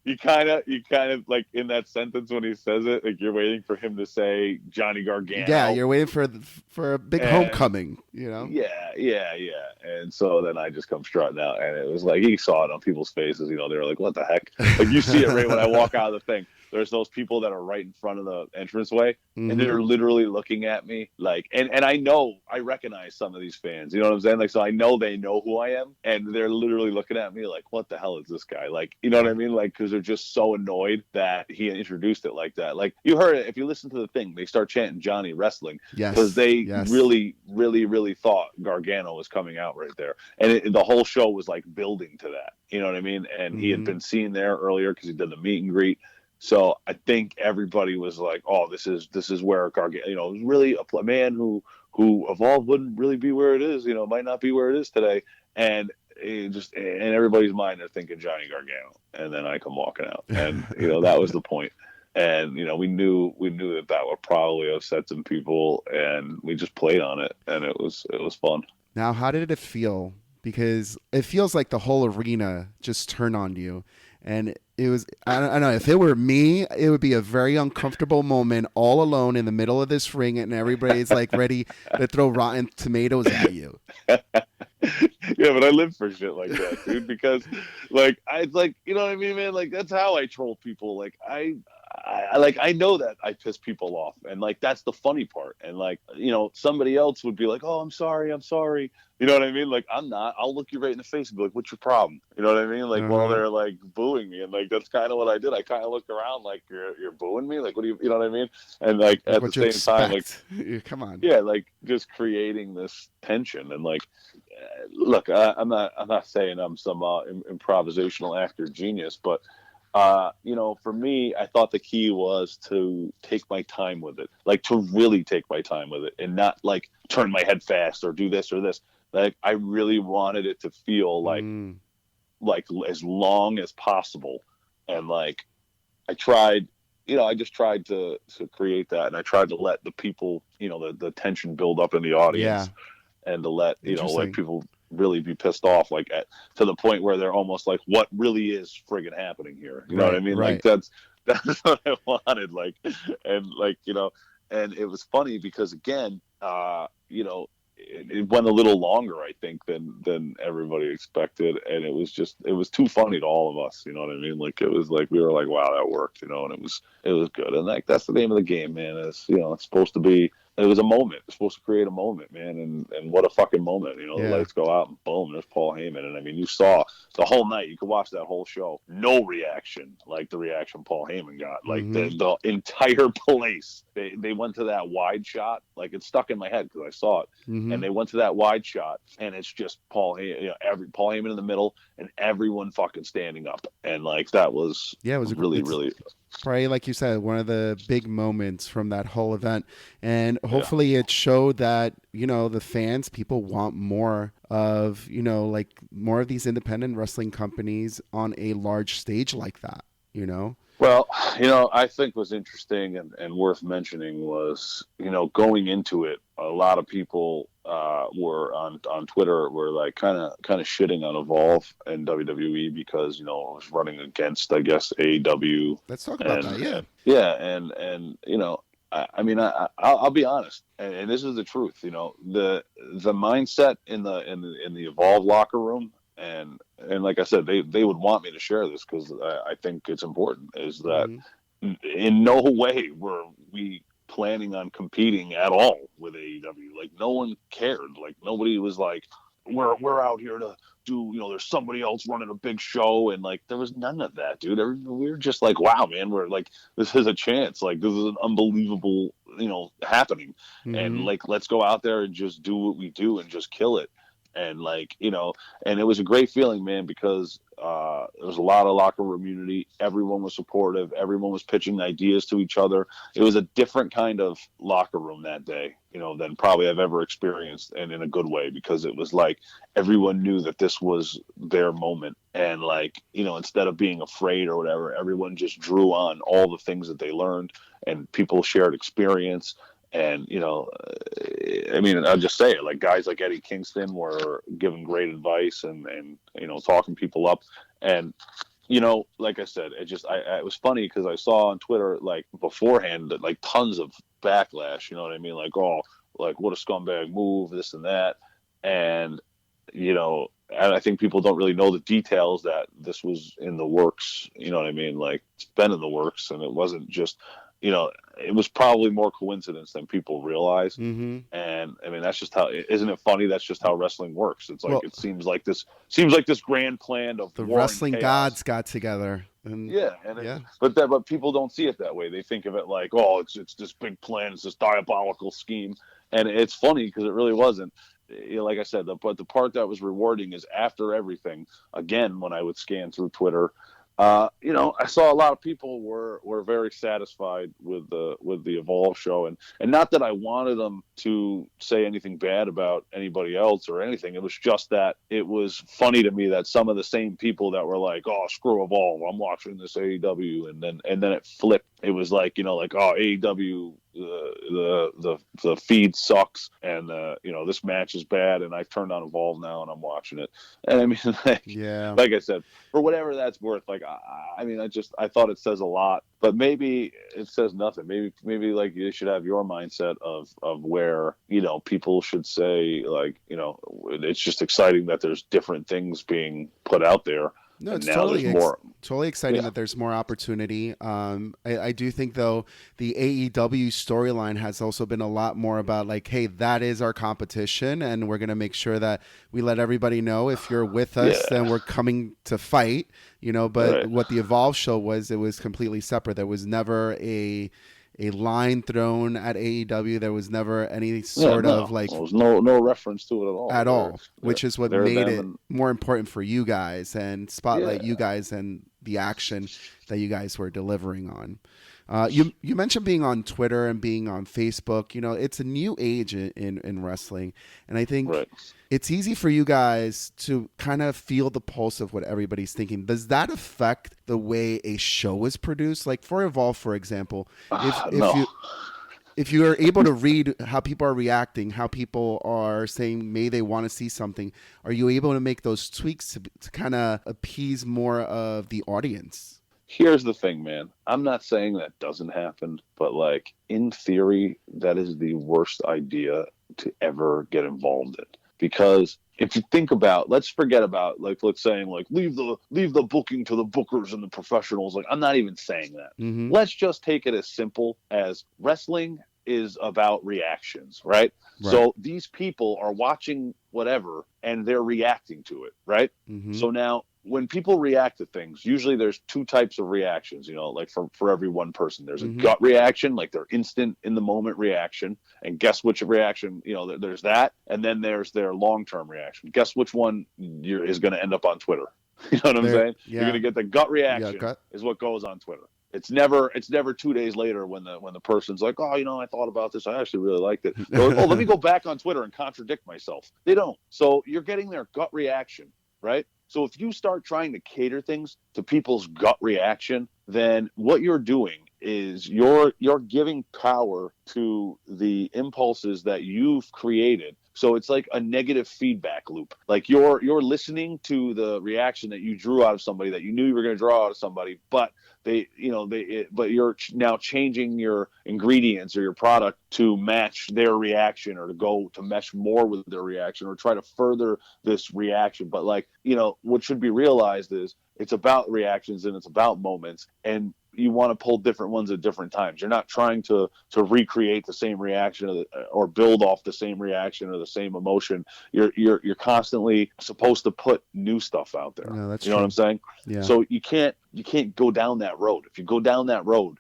you kind of like in that sentence when he says it, like you're waiting for him to say Johnny Gargano. Yeah, you're waiting for a big homecoming, Yeah. And so then I just come strutting out, and it was like, he saw it on people's faces. They were like, "What the heck?" Like, you see it right when I walk out of the thing. There's those people that are right in front of the entranceway, and they're literally looking at me like, and I recognize some of these fans, you know what I'm saying? Like, so I know they know who I am, and they're literally looking at me like, what the hell is this guy? Like, you know what I mean? Like, because they're just so annoyed that he introduced it like that. Like, you heard it, if you listen to the thing, they start chanting Johnny Wrestling, because they really, really, really thought Gargano was coming out right there. And the whole show was like building to that, you know what I mean? And he had been seen there earlier because he did the meet and greet. So I think everybody was like, "Oh, this is where Gargano, was really a man who Evolve wouldn't really be where it is. Might not be where it is today." And it just in everybody's mind, they're thinking Johnny Gargano, and then I come walking out, and that was the point. And we knew that would probably upset some people, and we just played on it, and it was fun. Now, how did it feel? Because it feels like the whole arena just turned on you. And it was, I don't know, if it were me, it would be a very uncomfortable moment all alone in the middle of this ring, and everybody's like ready to throw rotten tomatoes at you. Yeah, but I live for shit like that, dude, because you know what I mean, man? Like, that's how I troll people. Like, I know that I piss people off, and like, that's the funny part. And like, somebody else would be like, "Oh, I'm sorry. You know what I mean? Like, I'm not. I'll look you right in the face and be like, "What's your problem?" You know what I mean? Like, while they're like booing me, and like, that's kind of what I did. I kind of looked around like, you're booing me? Like, what do you know what I mean? And like, at the same time, like, come on, yeah, like, just creating this tension. And like, look, I'm not saying I'm some improvisational actor genius, but for me, I thought the key was to take my time with it, like, to really take my time with it, and not like turn my head fast or do this or this. Like, I really wanted it to feel like as long as possible. And like, I tried, I just tried to create that, and I tried to let the people, the tension build up in the audience, and to let, like, people really be pissed off, like, to the point where they're almost like, what really is friggin' happening here? You know what I mean? Right. Like, That's what I wanted. Like, and like, and it was funny because again, it went a little longer, I think, than everybody expected, and it was too funny to all of us. You know what I mean? Like, it was like we were like, wow, that worked, and it was good. And like that's the name of the game, man. It's supposed to be. It was a moment. It's supposed to create a moment, man, and what a fucking moment. The Yeah. lights go out and boom, there's Paul Heyman, and I mean, you saw the whole night. You could watch that whole show, no reaction like the reaction Paul Heyman got. Like the entire place, they went to that wide shot. Like it's stuck in my head because I saw it, and they went to that wide shot, and it's just Paul Heyman, Paul Heyman in the middle, and everyone fucking standing up, and like that was Yeah, it was really. Probably, like you said, one of the big moments from that whole event. And hopefully it showed that, the fans, people want more of, like more of these independent wrestling companies on a large stage like that, Well, I think was interesting and worth mentioning was, going into it, a lot of people were on Twitter were like kind of shitting on Evolve and WWE because it was running against, I guess, AEW. Let's talk about that. Yeah. And I mean, I'll be honest, and this is the truth. The mindset in the Evolve locker room. And like I said, they would want me to share this because I think it's important. Is that in no way were we planning on competing at all with AEW? Like no one cared. Like nobody was like, we're out here to do. There's somebody else running a big show, and like there was none of that, dude. We were just like, wow, man, we're like, this is a chance. Like this is an unbelievable, happening, and like let's go out there and just do what we do and just kill it. And like, and it was a great feeling, man, because there was a lot of locker room unity. Everyone was supportive. Everyone was pitching ideas to each other. It was a different kind of locker room that day, than probably I've ever experienced, and in a good way, because it was like everyone knew that this was their moment. And like, instead of being afraid or whatever, everyone just drew on all the things that they learned, and people shared experience. And, I mean, I'll just say it, like guys like Eddie Kingston were giving great advice and talking people up. And, like I said, it was funny because I saw on Twitter, like beforehand, that like tons of backlash, you know what I mean? Like, oh, like what a scumbag move, this and that. And, and I think people don't really know the details that this was in the works, you know what I mean? Like it's been in the works, and it wasn't just, it was probably more coincidence than people realize. And I mean, that's just how, isn't it funny? That's just how wrestling works. It's like, it seems like this grand plan of the war wrestling and chaos. gods got together. And but people don't see it that way. They think of it like, oh, it's this big plan. It's this diabolical scheme. And it's funny because it really wasn't. Like I said, but the part that was rewarding is after everything, again, when I would scan through Twitter, I saw a lot of people were very satisfied with the Evolve show, and not that I wanted them to say anything bad about anybody else or anything. It was just that it was funny to me that some of the same people that were like, "Oh, screw Evolve, I'm watching this AEW," and then it flipped. It was like, like, "Oh, AEW, the feed sucks, and this match is bad, and I've turned on Evolve now and I'm watching it." And I mean, like I said, for whatever that's worth, like I mean, I thought it says a lot, but maybe it says nothing. Maybe like you should have your mindset of where people should say, like, it's just exciting that there's different things being put out there. No, it's now totally exciting that there's more opportunity. I do think, though, the AEW storyline has also been a lot more about like, hey, that is our competition, and we're going to make sure that we let everybody know if you're with us, then we're coming to fight, But what the Evolve show was, it was completely separate. There was never a line thrown at AEW. There was never any sort of like, there was no reference to it at all. Which is what made it more important for you guys and spotlight you guys and the action that you guys were delivering on. You mentioned being on Twitter and being on Facebook. It's a new age in wrestling, and I think it's easy for you guys to kind of feel the pulse of what everybody's thinking. Does that affect the way a show is produced? Like for Evolve, for example, if you are able to read how people are reacting, how people are saying maybe they want to see something, are you able to make those tweaks to kind of appease more of the audience? Here's the thing, man. I'm not saying that doesn't happen, but like in theory, that is the worst idea to ever get involved in. Because if you think about, let's forget about like let's saying like leave the booking to the bookers and the professionals. Like I'm not even saying that. Mm-hmm. Let's just take it as simple as wrestling is about reactions, right? Right. So these people are watching whatever and they're reacting to it, right? Mm-hmm. So now when people react to things, usually there's two types of reactions, like for every one person. There's a Mm-hmm. gut reaction, like their instant in the moment reaction. And guess which reaction, there's that. And then there's their long-term reaction. Guess which one is going to end up on Twitter. You know what I'm saying? Yeah. You're going to get the gut reaction gut. is what goes on Twitter. It's never 2 days later when the person's like, oh, I thought about this. I actually really liked it. They're like, oh, let me go back on Twitter and contradict myself. They don't. So you're getting their gut reaction, right? So if you start trying to cater things to people's gut reaction, then what you're doing is you're giving power to the impulses that you've created. So it's like a negative feedback loop. Like you're listening to the reaction that you drew out of somebody that you knew you were going to draw out of somebody, but but you're now changing your ingredients or your product to match their reaction or to mesh more with their reaction or try to further this reaction. But what should be realized is it's about reactions and it's about moments, and you want to pull different ones at different times. You're not trying to recreate the same reaction or build off the same reaction or the same emotion. You're constantly supposed to put new stuff out there. No, that's you know true. what I'm saying? Yeah. So you can't go down that road. If you go down that road,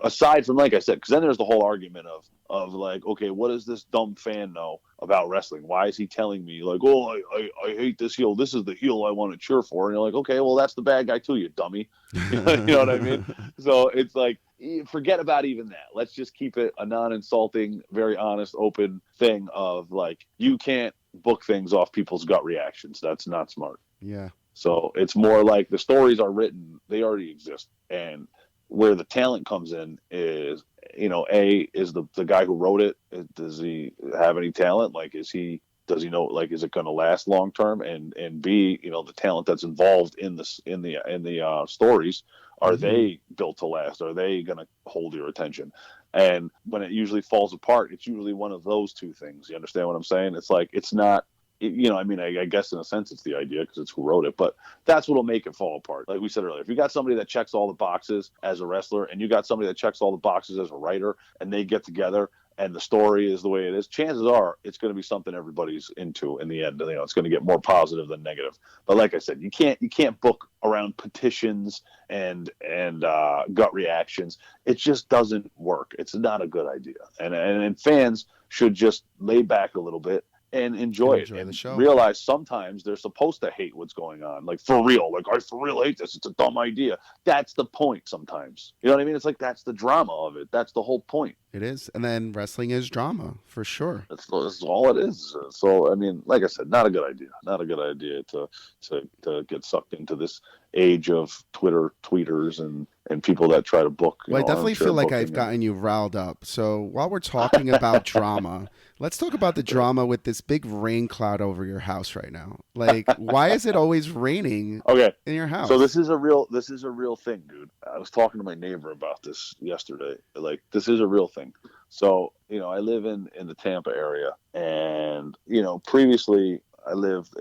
aside from, like I said, because then there's the whole argument of like, okay, what does this dumb fan know about wrestling? Why is he telling me like, oh, I hate this heel. This is the heel I want to cheer for. And you're like, okay, well, that's the bad guy too, you dummy. You know what I mean? So it's like, forget about even that. Let's just keep it a non-insulting, very honest, open thing of like, you can't book things off people's gut reactions. That's not smart. Yeah. So it's more like the stories are written, they already exist. And where the talent comes in is, A, is the guy who wrote it, does he have any talent? Like, does he know, like, is it going to last long term? And B, the talent that's involved in the stories, are Mm-hmm. they built to last? Are they going to hold your attention? And when it usually falls apart, it's usually one of those two things. You understand what I'm saying? It's like, it's not, I guess in a sense it's the idea because it's who wrote it, but that's what'll make it fall apart. Like we said earlier, if you got somebody that checks all the boxes as a wrestler and you got somebody that checks all the boxes as a writer and they get together and the story is the way it is, chances are it's going to be something everybody's into in the end. It's going to get more positive than negative. But like I said, you can't book around petitions and gut reactions. It just doesn't work. It's not a good idea. And fans should just lay back a little bit and enjoy it and the show. realize sometimes they're supposed to hate what's going on. Like, for real. Like, I for real hate this. It's a dumb idea. That's the point sometimes. You know what I mean? It's like, that's the drama of it. That's the whole point. It is. And then wrestling is drama, for sure. That's all it is. So, I mean, like I said, not a good idea. Not a good idea to get sucked into this age of tweeters and people that try to book. Well, I definitely feel like I've gotten you riled up. So while we're talking about drama, let's talk about the drama with this big rain cloud over your house right now. Like, why is it always raining in your house? So this is a real thing, dude. I was talking to my neighbor about this yesterday. Like, this is a real thing. So, I live in the Tampa area, and, previously I lived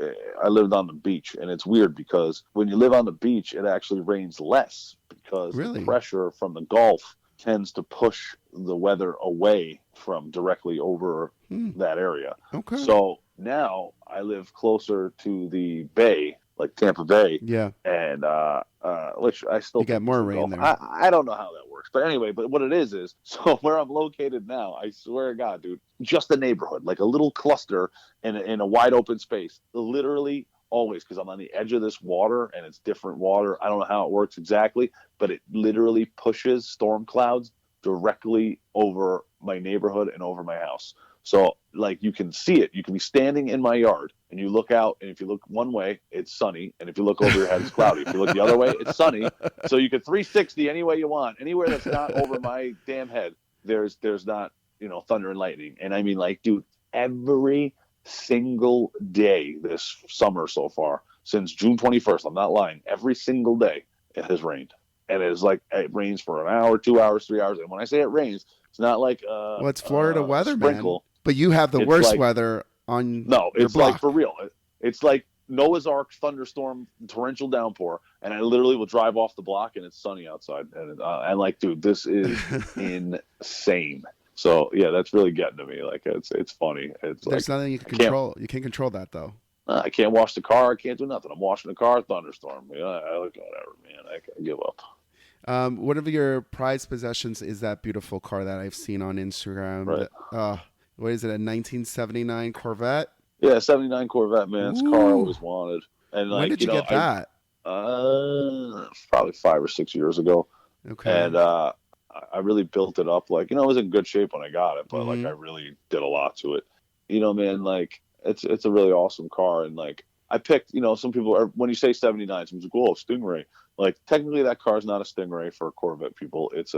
on the beach, and it's weird because when you live on the beach, it actually rains less because the pressure from the Gulf tends to push the weather away from directly over that area. Okay. So now I live closer to the bay, like Tampa Bay. Yeah. And which I still get more rain there. I don't know how that works. But anyway, what it is so where I'm located now, I swear to God, dude, just a neighborhood, like a little cluster in a wide open space. Literally always, because I'm on the edge of this water and it's different water. I don't know how it works exactly, but it literally pushes storm clouds directly over my neighborhood and over my house. So, like, you can see it. You can be standing in my yard, and you look out, and if you look one way, it's sunny, and if you look over your head, it's cloudy. If you look the other way, it's sunny. So you can 360 any way you want. Anywhere that's not over my damn head, there's not, thunder and lightning. And I mean, like, dude, every single day this summer so far, since June 21st, I'm not lying, every single day, it has rained, and it's like it rains for an hour, 2 hours, 3 hours. And when I say it rains, it's not like Well, it's Florida a weather, man. sprinkle. But you have the It's worst like weather on no, your it's like for block. real. It's like Noah's Ark thunderstorm, torrential downpour, and I literally will drive off the block and it's sunny outside, and I'm like, dude, this is insane. So yeah, that's really getting to me. Like it's funny. It's There's like nothing you can I can't control. You can't control that though. I can't wash the car. I can't do nothing. I'm washing the car. Thunderstorm. Yeah, I like whatever, man. I give up. One of your prized possessions is that beautiful car that I've seen on Instagram. Right. What is it? A 1979 Corvette? Yeah, '79 Corvette, man. It's a car I Ooh. always wanted, and When like did you get that? probably 5 or 6 years ago, Okay. and I really built it up. Like, it was in good shape when I got it, but like Hmm. I really did a lot to it. Man, like it's a really awesome car, and like I picked. Some people are when you say '79, some people go, "Oh, Stingray." Like technically, that car is not a Stingray for Corvette people. It's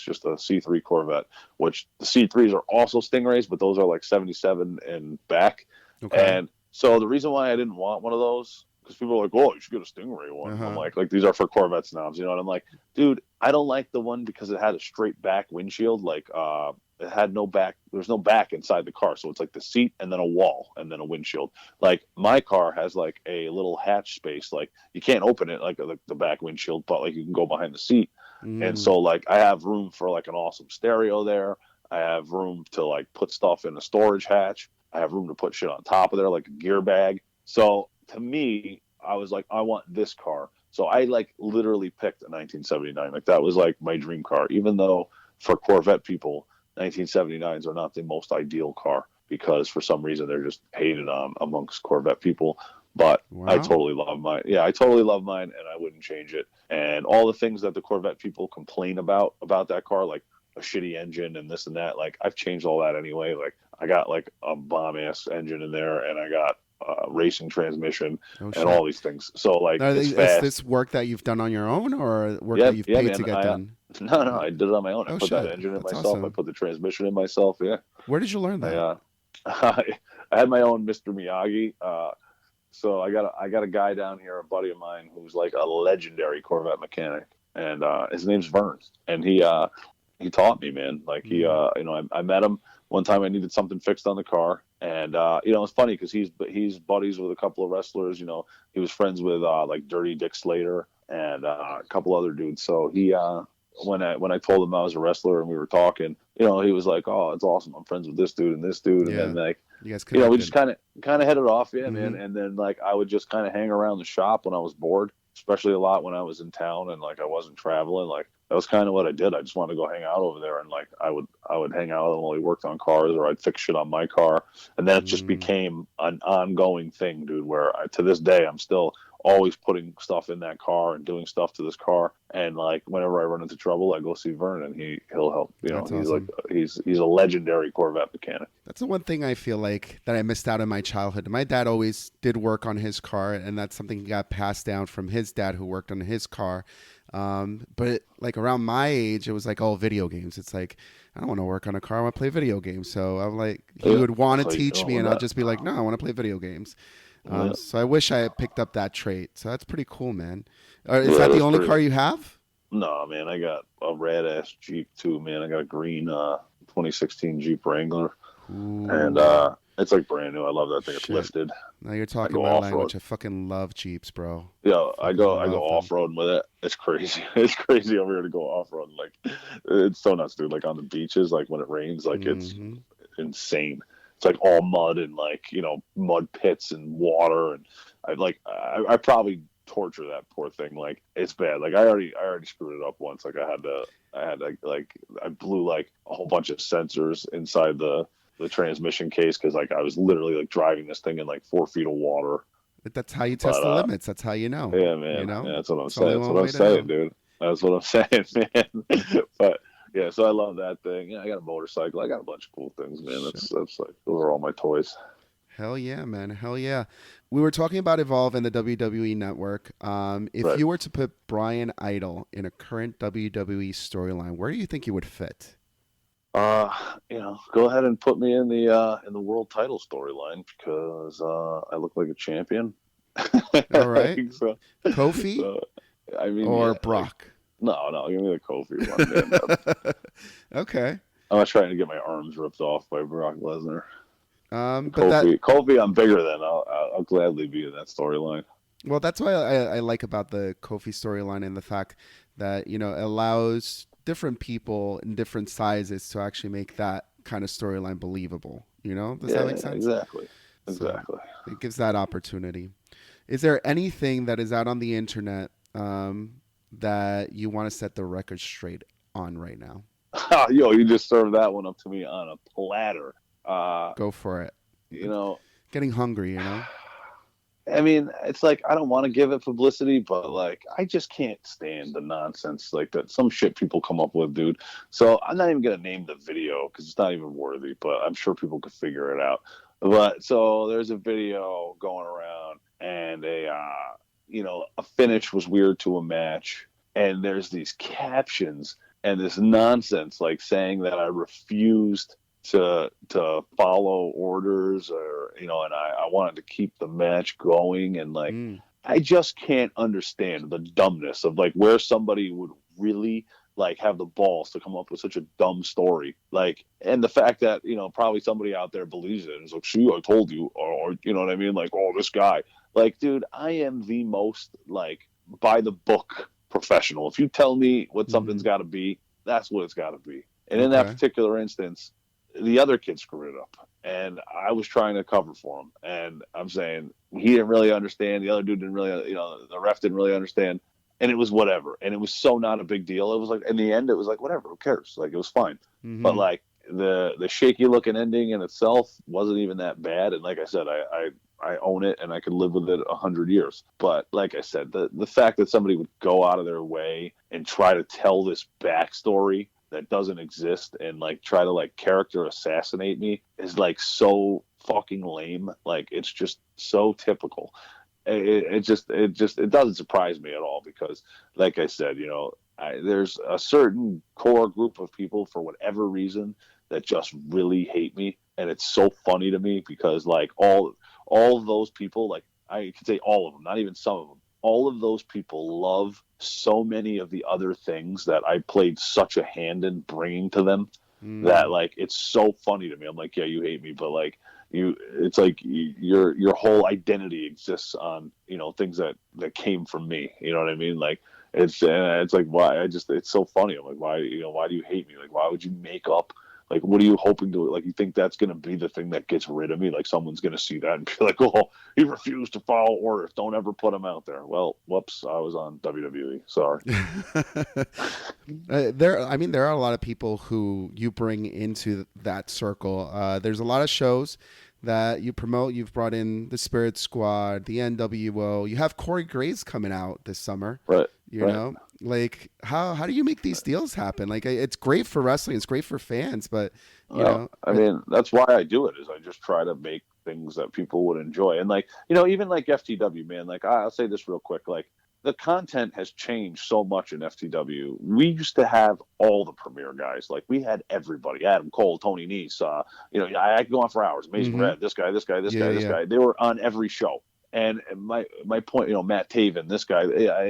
just a C3 Corvette, which the C3s are also Stingrays, but those are like '77 and back. Okay. And so the reason why I didn't want one of those, because people are like, "Oh, you should get a Stingray one." I'm Uh-huh. like these are for Corvette snobs, And I'm like, dude, I don't like the one because it had a straight back windshield. Like, it had no back. There's no back inside the car, so it's like the seat and then a wall and then a windshield. Like my car has like a little hatch space. Like you can't open it like the back windshield, but like you can go behind the seat. And Mm. so like I have room for like an awesome stereo there. I have room to like put stuff in the storage hatch. I have room to put shit on top of there, like a gear bag. So to me, I was like, I want this car. So I like literally picked a 1979. Like that was like my dream car, even though for Corvette people, 1979s are not the most ideal car because for some reason they're just hated on amongst Corvette people. But I Wow. totally love mine. Yeah, I totally love mine, and I wouldn't change it. And all the things that the Corvette people complain about that car, like a shitty engine and this and that, like I've changed all that anyway. Like I got like a bomb ass engine in there, and I got racing transmission Oh and shit. all these things. So like it's Is fast. this work that you've done on your own or work that Yeah, you've yeah, paid to man. get I done? no, I did it on my own. I Oh put that shit. engine in That's myself. I awesome. put the transmission in myself. Yeah, Where did you learn I that? I had my own Mr. Miyagi. So I got a guy down here, a buddy of mine, who's like a legendary Corvette mechanic, and his name's Vern, and he taught me, man. Like Mm. I met him one time. I needed something fixed on the car, and it's funny because he's buddies with a couple of wrestlers. He was friends with like Dirty Dick Slater and a couple other dudes. So he when I told him I was a wrestler and we were talking, he was like, "Oh, it's awesome. I'm friends with this dude and this dude," and then Yeah. like. You guys We just connected. kind of headed off, yeah, man. Hmm. And then like I would just kind of hang around the shop when I was bored, especially a lot when I was in town and like I wasn't traveling. Like that was kind of what I did. I just wanted to go hang out over there, and like I would hang out with him while he worked on cars, or I'd fix shit on my car, and then it just Mm. became an ongoing thing, dude. Where to this day I'm still always putting stuff in that car and doing stuff to this car. And like whenever I run into trouble, I go see Vern, and he'll help. That's He's like awesome. he's a legendary Corvette mechanic. That's the one thing I feel like that I missed out in my childhood. My dad always did work on his car, and that's something he got passed down from his dad who worked on his car. But like around my age, it was like all video games. It's like, I don't want to work on a car. I want to play video games. So I'm like, he Yeah, would want that's to how you teach go me, with and I'll that. just be like, no, I want to play video games. Yeah. So I wish I had picked up that trait. So that's pretty cool, man. Is Yeah, that the that's only pretty. car you have? No, man, I got a rad ass Jeep too, man. I got a green 2016 Jeep Wrangler, and Ooh, it's like brand new. I love that thing. It's shit. lifted. Now you're I talking go my off road. language. I fucking love Jeeps, bro. Yeah, Fucking I go love them. off road with it. It's crazy. It's crazy over here to go off road. Like it's so nuts, dude. Like on the beaches, like when it rains, like it's Hmm. insane. It's like all mud and like mud pits and water, and I probably torture that poor thing. Like it's bad. Like I already screwed it up once. Like I had to like I blew like a whole bunch of sensors inside the transmission case because like I was literally like driving this thing in like 4 feet of water. But that's how you test But the limits. That's how you know. yeah, You man. Yeah, know, that's what I'm it's saying. only That's one what I'm way to saying, know. dude. That's what I'm saying, man. But yeah, so I love that thing. Yeah, I got a motorcycle. I got a bunch of cool things, man. Shit. That's like those are all my toys. Hell yeah, man. Hell yeah. We were talking about Evolve and the WWE Network. If Right. you were to put Bryan Idol in a current WWE storyline, where do you think you would fit? Go ahead and put me in the world title storyline because I look like a champion. All right. Like, so, Kofi? so I mean, or yeah, like, Brock? no, give me the Kofi one, man. Okay. I'm not trying to get my arms ripped off by Brock Lesnar. But that Kofi, I'm bigger than. I'll gladly be in that storyline. well, that's why I like about the Kofi storyline and the fact that it allows different people in different sizes to actually make that kind of storyline believable. Does that Yeah, make sense? exactly, So exactly. it gives that opportunity. Is there anything that is out on the internet that you want to set the record straight on right now? Yo, you just served that one up to me on a platter. Go for it. You know, Getting hungry. I mean, it's like I don't want to give it publicity, but like I just can't stand the nonsense like that. Some shit people come up with, dude. So I'm not even gonna name the video because it's not even worthy. But I'm sure people could figure it out. But so there's a video going around, and a finish was weird to a match, and there's these captions and this nonsense like saying that I refused to follow orders, or and I wanted to keep the match going, and like Mm. I just can't understand the dumbness of like where somebody would really like have the balls to come up with such a dumb story, like, and the fact that probably somebody out there believes it and is like, see, I told you, or you know what I mean, like, oh, this guy, like, dude, I am the most like by the book professional. If you tell me what something's Hmm. got to be, that's what it's got to be. And in that Okay. particular instance, the other kid screwed it up, and I was trying to cover for him, and I'm saying he didn't really understand, the other dude didn't really, the ref didn't really understand, and it was whatever, and it was so not a big deal. It was like in the end it was like whatever, who cares, like it was fine. But Hmm. like the shaky looking ending in itself wasn't even that bad, and like I said, I own it and I could live with it 100 years. But like I said, the fact that somebody would go out of their way and try to tell this backstory that doesn't exist and like try to like character assassinate me is like so fucking lame. Like it's just so typical. It doesn't surprise me at all because, like I said, there's a certain core group of people for whatever reason that just really hate me, and it's so funny to me because like all of those people, like I could say all of them, not even some of them, all of those people love so many of the other things that I played such a hand in bringing to them that Mm. like it's so funny to me. I'm like, yeah, you hate me, but like it's like your whole identity exists on things that came from me. You know what I mean? Like it's like why it's so funny. I'm like, why do you hate me? Like why would you make up? Like, what are you hoping to, like, you think that's going to be the thing that gets rid of me? Like, someone's going to see that and be like, oh, he refused to follow orders. Don't ever put him out there. Well, whoops, I was on WWE. Sorry. There are a lot of people who you bring into that circle. There's a lot of shows that you promote. You've brought in the Spirit Squad, the NWO. You have Corey Graves coming out this summer. Right. You Right. know, like how do you make these deals happen? Like it's great for wrestling, it's great for fans, but you Well, know, I mean, that's why I do it is I just try to make things that people would enjoy. And like, even like FTW, man, like I'll say this real quick, like the content has changed so much in FTW. We used to have all the premier guys. Like we had everybody, Adam Cole, Tony Nese, I could go on for hours. Amazing hmm Red, this guy, this guy, this yeah, guy, yeah, this yeah. guy. They were on every show. And my point, Matt Taven, this guy,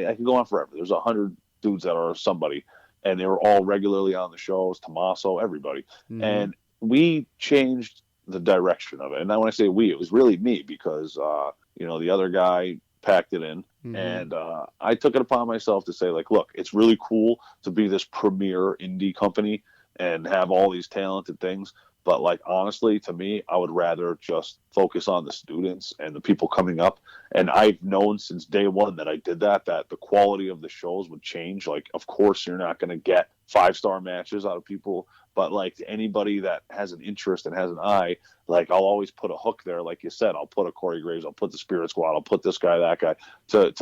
I could go on forever. There's 100 dudes that are somebody, and they were all regularly on the shows. Tommaso, everybody, Hmm. and we changed the direction of it. And now when I say we, it was really me because the other guy packed it in, Hmm. and I took it upon myself to say like, look, it's really cool to be this premier indie company and have all these talented things. But like honestly, to me, I would rather just focus on the students and the people coming up. And I've known since day one that I did that the quality of the shows would change. Like, of course, you're not going to get 5-star matches out of people, but like anybody that has an interest and has an eye, like I'll always put a hook there. Like you said, I'll put a Corey Graves, I'll put the Spirit Squad, I'll put this guy, that guy, to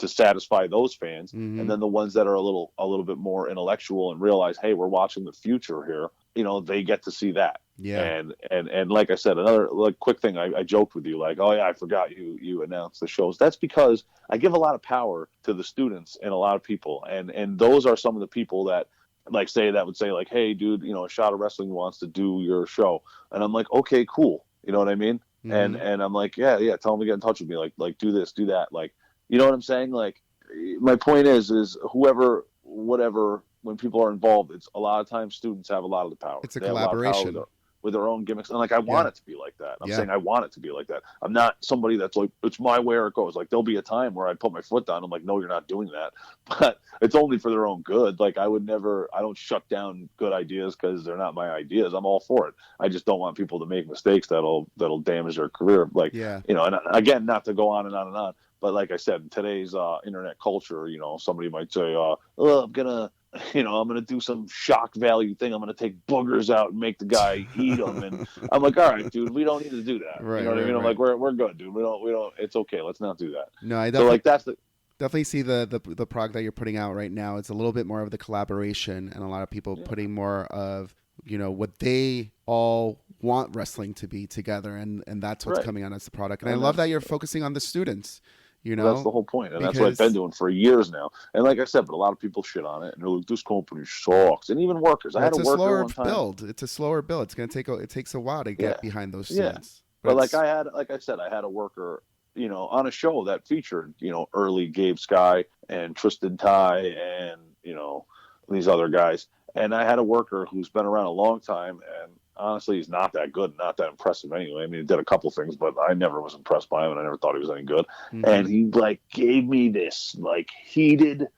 satisfy those fans. And Hmm. then the ones that are a little bit more intellectual and realize, hey, we're watching the future here. They get to see that. Yeah. And like I said, another like quick thing, I joked with you like, oh yeah, I forgot you announced the shows. That's because I give a lot of power to the students and a lot of people, and those are some of the people that would say like, hey dude, a Shot of Wrestling wants to do your show, and I'm like, okay, cool, you know what I mean? And Hmm. I'm like, yeah, tell them to get in touch with me, like do this, do that, like, you know what I'm saying? Like my point is whoever, whatever, when people are involved, it's a lot of times students have a lot of the power. It's a They have a lot of power collaboration. with their own gimmicks. And like, I want it to be like that. I'm Yeah. saying I want it to be like that. I'm not somebody that's like, it's my way or it goes. Like, there'll be a time where I put my foot down. I'm like, no, you're not doing that. But it's only for their own good. Like, I don't shut down good ideas because they're not my ideas. I'm all for it. I just don't want people to make mistakes that'll damage their career. Like, Yeah. and again, not to go on and on and on. But like I said, in today's internet culture, somebody might say, I'm gonna do some shock value thing. I'm gonna take boogers out and make the guy eat them. And I'm like, all right, dude, we don't need to do that. Right, You know what I mean? I'm right. like, we're good, dude. We don't. It's okay. Let's not do that. No, I So like that's the. definitely see the prog that you're putting out right now. It's a little bit more of the collaboration, and a lot of people putting more of what they all want wrestling to be together, and that's what's Right. coming out as the product. And I And love that you're focusing on the students. That's the whole point, and that's what I've because been doing for years now. And like I said, but a lot of people shit on it, and they're like, "This company sucks," and even workers. I had it's a a worker slower one time. build. It's a slower build. It's gonna take it takes a while to get behind those Yeah. students. But like it's- I said, I had a worker, on a show that featured, early Gabe Sky and Tristan Ty and, these other guys. And I had a worker who's been around a long time, and honestly, he's not that good, not that impressive anyway. I mean, he did a couple things, but I never was impressed by him, and I never thought he was any good. Mhm. And he like gave me this like heated,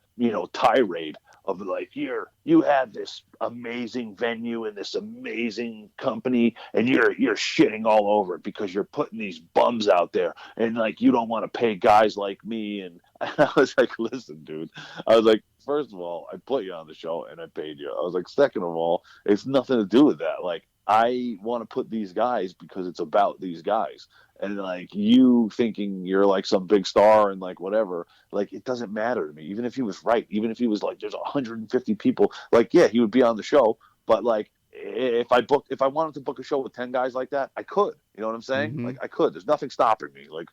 tirade of like, you have this amazing venue and this amazing company, and you're shitting all over it because you're putting these bums out there, and like you don't want to pay guys like me. And I was like, listen, dude. I was like, first of all, I put you on the show and I paid you. I was like, second of all, it's nothing to do with that. Like, I want to put these guys because it's about these guys. And like you thinking you're like some big star and like whatever, like it doesn't matter to me. Even if he was right, even if he was like, there's 150 people, like, yeah, he would be on the show. But like, if I wanted to book a show with 10 guys like that, I could. You know what I'm saying? Mhm. Like, I could. There's nothing stopping me. Like,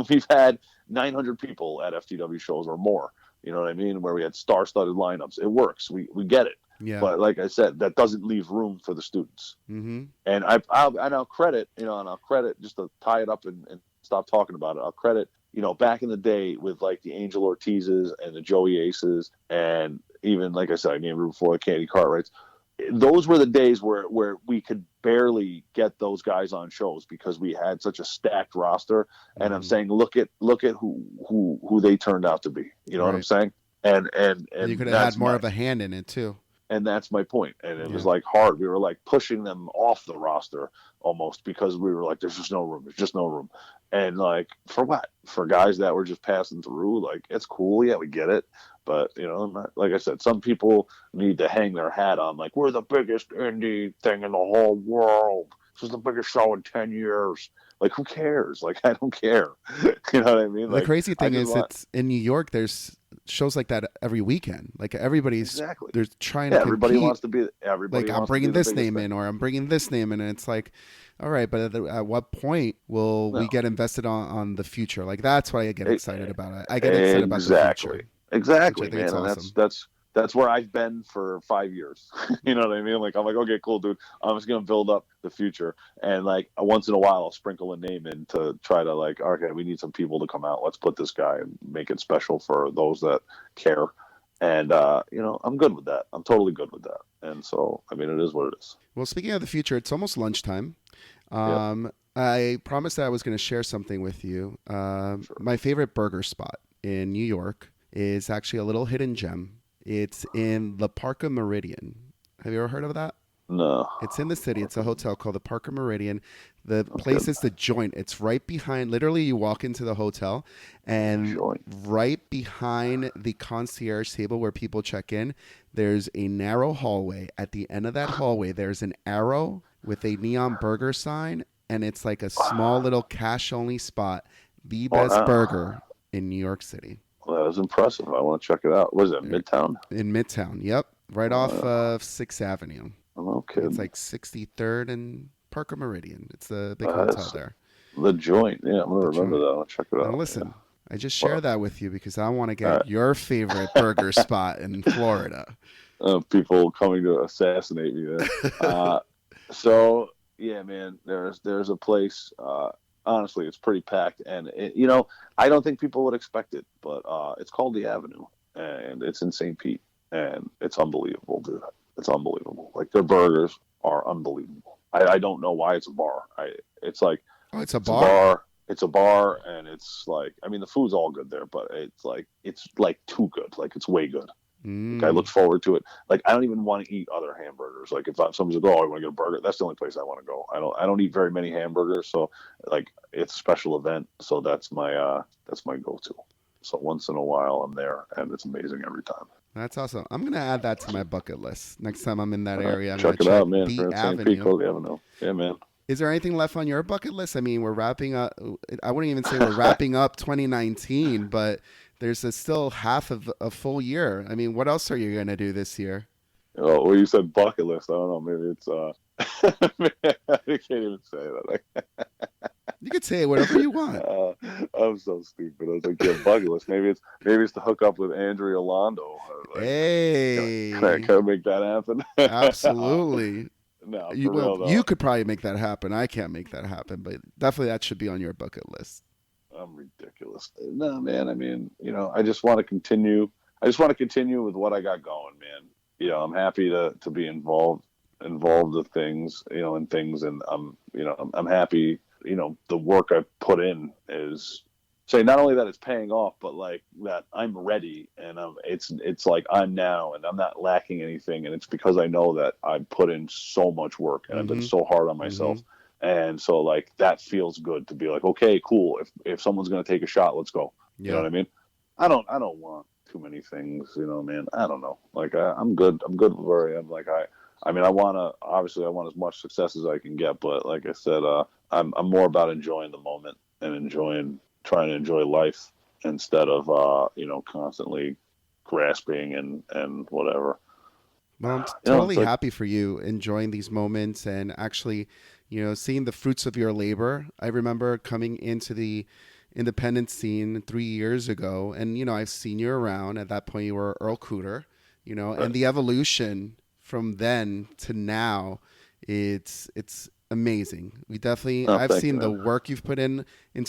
we've had 900 people at FTW shows or more. You know what I mean? Where we had star-studded lineups. It works. We get it. Yeah. But like I said, that doesn't leave room for the students. Mm-hmm. And I'll credit, just to tie it up and stop talking about it. I'll credit, back in the day with like the Angel Ortizes and the Joey Aces, and even like I said, I named Ruben before, Candy Cartwrights. Those were the days where we could barely get those guys on shows because we had such a stacked roster. And I'm saying, look at who they turned out to be. You know what I'm saying? And you could have had more of a hand in it too. And that's my point. And it was like hard. We were like pushing them off the roster almost because we were like, there's just no room. There's just no room. And like, for what? For guys that were just passing through, like, it's cool. Yeah, we get it. But, like I said, some people need to hang their hat on, like, we're the biggest indie thing in the whole world. This is the biggest show in 10 years. Like, who cares? Like, I don't care. You know what I mean? The crazy thing is, it's in New York, there's shows like that every weekend. Like, everybody's they're trying to compete. Everybody wants to be. Everybody like, wants I'm bringing to be this name in, or I'm bringing this name in, and it's like, all right, but at what point will we get invested on the future? Like, that's what I get excited about. I get excited about the future. Exactly, man. Awesome. And that's where I've been for 5 years. You know what I mean? Like, I'm like, okay, cool, dude. I'm just gonna build up the future, and like once in a while, I'll sprinkle a name in to try to like, okay, we need some people to come out. Let's put this guy and make it special for those that care. And I'm good with that. I'm totally good with that. And so, I mean, it is what it is. Well, speaking of the future, it's almost lunchtime. Yep. I promised that I was going to share something with you. Sure. My favorite burger spot in New York is actually a little hidden gem. It's in the Parker Meridian. Have you ever heard of that? No. It's in the city. It's a hotel called the Parker Meridian. The place is the Joint. It's right behind, literally you walk into the hotel, and right behind the concierge table where people check in, there's a narrow hallway. At the end of that hallway, there's an arrow with a neon burger sign, and it's like a small little cash-only spot. The best burger in New York City. Well, that is impressive. I want to check it out. What is it, Midtown? In Midtown, yep. Right off of 6th Avenue. I'm kidding. It's like 63rd and Parker Meridian. It's the big hotel there. The Joint. Yeah, I'm going to remember that. I'll check it out. Now listen, I just share that with you because I want to get your favorite burger spot in Florida. People coming to assassinate me there. So, yeah, man, there's a place. honestly, it's pretty packed, and I don't think people would expect it, but it's called the Avenue, and it's in St. Pete, and it's unbelievable, dude. It's unbelievable. Like, their burgers are unbelievable. I don't know why it's a bar. It's like, oh, it's a bar. It's a bar, and it's like, I mean, the food's all good there, but it's like too good. Like, it's way good. Like, I look forward to it. Like, I don't even want to eat other hamburgers. Like, if someone's like, oh, I want to get a burger, that's the only place I want to go. I don't eat very many hamburgers, so like, it's a special event, so that's my go-to. So once in a while I'm there, and it's amazing every time. That's awesome. I'm gonna add that to my bucket list next time I'm in that area. I'm check gonna it out, man. The St. Pete, called the Avenue. Yeah, man. Is there anything left on your bucket list? I mean, we're wrapping up. I wouldn't even say we're wrapping up 2019, but there's still half of a full year. I mean, what else are you going to do this year? Oh, well, you said bucket list. I don't know. Maybe it's I can't even say that. You could say whatever you want. I'm so stupid. I was like, yeah, bucket list. Maybe it's to hook up with Andrea Londo. Like, hey, can I make that happen? Absolutely. No, you could probably make that happen. I can't make that happen, but definitely that should be on your bucket list. I'm ridiculous. No, man. I mean, I just want to continue. I just want to continue with what I got going, man. I'm happy to be involved with things, in things, and I'm happy. The work I put in is say not only that it's paying off, but like that I'm ready, and it's like I'm now, and I'm not lacking anything, and it's because I know that I put in so much work, and I've been so hard on myself, and so like that feels good to be like, okay, cool. If someone's gonna take a shot, let's go. Yeah. You know what I mean? I don't want too many things, man. I don't know. Like I'm good. I'm good where I am. Like I mean, I want as much success as I can get, but like I said, I'm more about enjoying the moment and trying to enjoy life instead of constantly grasping and whatever. Well, I'm totally happy for you enjoying these moments and actually, seeing the fruits of your labor. I remember coming into the independent scene 3 years ago, and I've seen you around. At that point, you were Earl Cooter, right. And the evolution from then to now, it's amazing. I've seen the work you've put into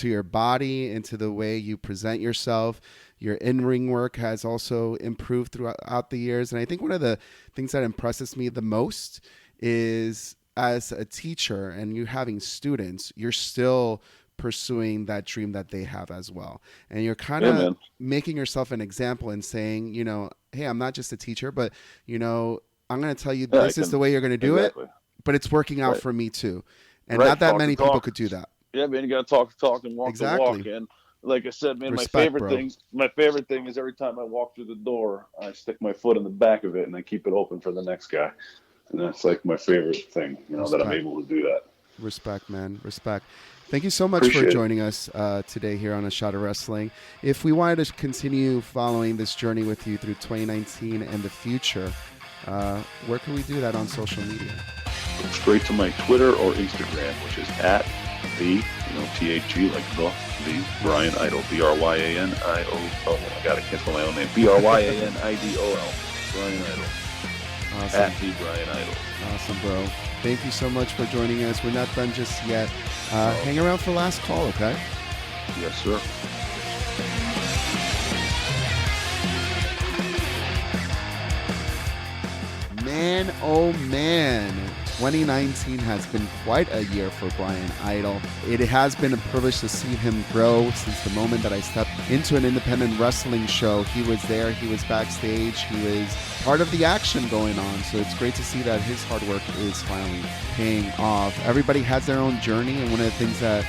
your body, into the way you present yourself. Your in-ring work has also improved throughout the years. And I think one of the things that impresses me the most is, as a teacher and you having students, you're still pursuing that dream that they have as well. And you're kind of making yourself an example and saying, hey, I'm not just a teacher, but, I'm going to tell you this is the way you're going to do it. But it's working out for me too. And not that many people could do that. Yeah, man, you got to talk and walk the walk. And like I said, man, my favorite thing is every time I walk through the door, I stick my foot in the back of it and I keep it open for the next guy. And that's like my favorite thing, that I'm able to do that. Respect, man. Respect. Thank you so much for joining us today here on A Shot of Wrestling. If we wanted to continue following this journey with you through 2019 and the future, where can we do that on social media? Straight to my Twitter or Instagram, which is at the, THG, like the Bryan Idol, BRYANIOL. I got to cancel my own name. BRYANIDOL. Bryan Idol. Awesome. At the Bryan Idol. Awesome, bro. Thank you so much for joining us. We're not done just yet. Hang around for last call, okay? Yes, sir. Man, oh man, 2019 has been quite a year for Bryan Idol. It has been a privilege to see him grow since the moment that I stepped into an independent wrestling show. He was there, he was backstage, he was part of the action going on. So it's great to see that his hard work is finally paying off. Everybody has their own journey, and one of the things that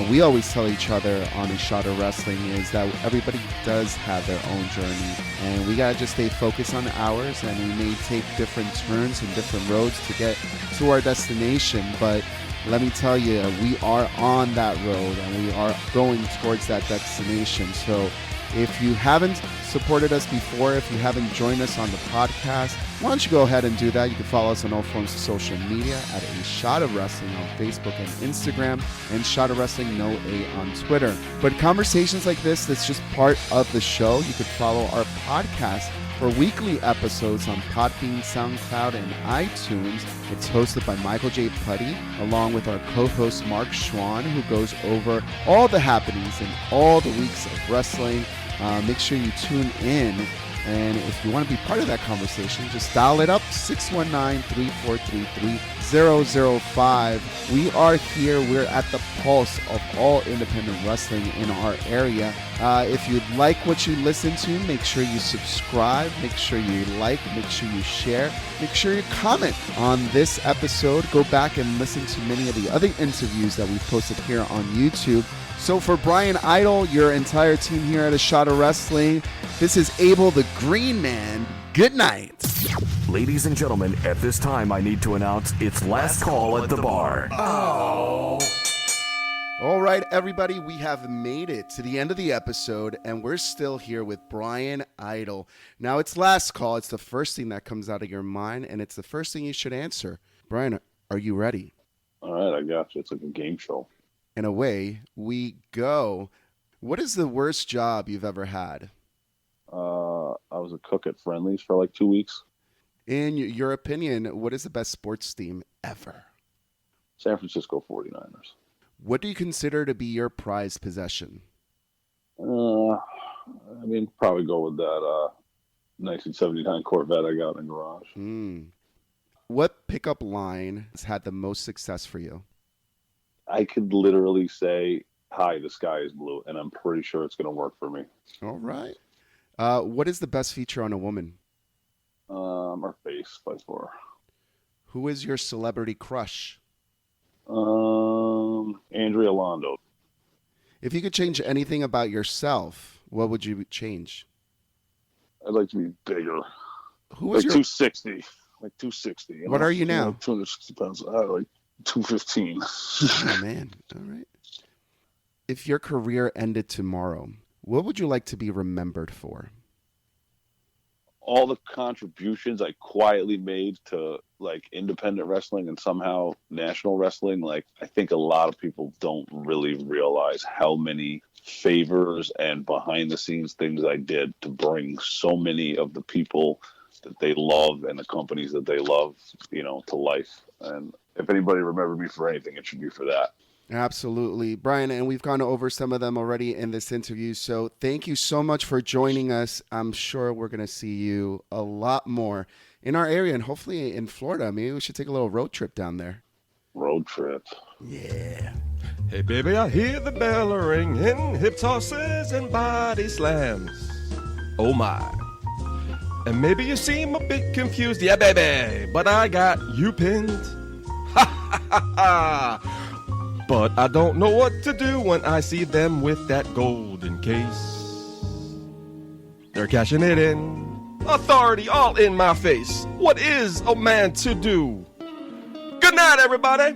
we always tell each other on A Shot of Wrestling is that everybody does have their own journey, and we gotta just stay focused on ours, and we may take different turns and different roads to get to our destination, but let me tell you, we are on that road and we are going towards that destination. So if you haven't supported us before, if you haven't joined us on the podcast, why don't you go ahead and do that? You can follow us on all forms of social media at A Shot of Wrestling on Facebook and Instagram, and Shot of Wrestling No A on Twitter. But conversations like this, that's just part of the show. You could follow our podcast For weekly episodes on Podbean, SoundCloud, and iTunes, it's hosted by Michael J. Putty, along with our co-host Mark Schwann, who goes over all the happenings in all the weeks of wrestling. Make sure you tune in. And if you want to be part of that conversation, just dial it up, 619-3433-005. We are here. We're at the pulse of all independent wrestling in our area. If you like what you listen to, make sure you subscribe, make sure you like, make sure you share, make sure you comment on this episode. Go back and listen to many of the other interviews that we've posted here on YouTube. So for Bryan Idol, your entire team here at A Shot of Wrestling, this is Abel the Green Man. Good night. Ladies and gentlemen, at this time I need to announce it's last call at the bar. Oh. All right, everybody, we have made it to the end of the episode, and we're still here with Bryan Idol. Now, it's last call. It's the first thing that comes out of your mind, and it's the first thing you should answer. Bryan, are you ready? All right, I got you. It's like a game show. And away we go. What is the worst job you've ever had? I was a cook at Friendly's for like 2 weeks. In your opinion, what is the best sports team ever? San Francisco 49ers. What do you consider to be your prized possession? Probably go with that 1979 Corvette I got in the garage. What pickup line has had the most success for you? I could literally say, "Hi, the sky is blue," and I'm pretty sure it's going to work for me. All right. What is the best feature on a woman? Her face, by far. Who is your celebrity crush? Andrea Londo. If you could change anything about yourself, what would you change? I'd like to be bigger. Who was like 260. Like 260. What are you now? 260 pounds. Like 215. Oh, man. All right. If your career ended tomorrow, what would you like to be remembered for? All the contributions I quietly made to like independent wrestling and somehow national wrestling. Like, I think a lot of people don't really realize how many favors and behind the scenes things I did to bring so many of the people that they love and the companies that they love, to life. And if anybody remembered me for anything, it should be for that. Absolutely. Bryan, and we've gone over some of them already in this interview, so thank you so much for joining us. I'm sure we're going to see you a lot more in our area and hopefully in Florida. Maybe we should take a little road trip down there. Road trip. Yeah. Hey, baby, I hear the bell ringing, hip tosses and body slams. Oh, my. And maybe you seem a bit confused. Yeah, baby, but I got you pinned. Ha, ha, ha, ha. But I don't know what to do when I see them with that golden case. They're cashing it in. Authority all in my face. What is a man to do? Good night, everybody.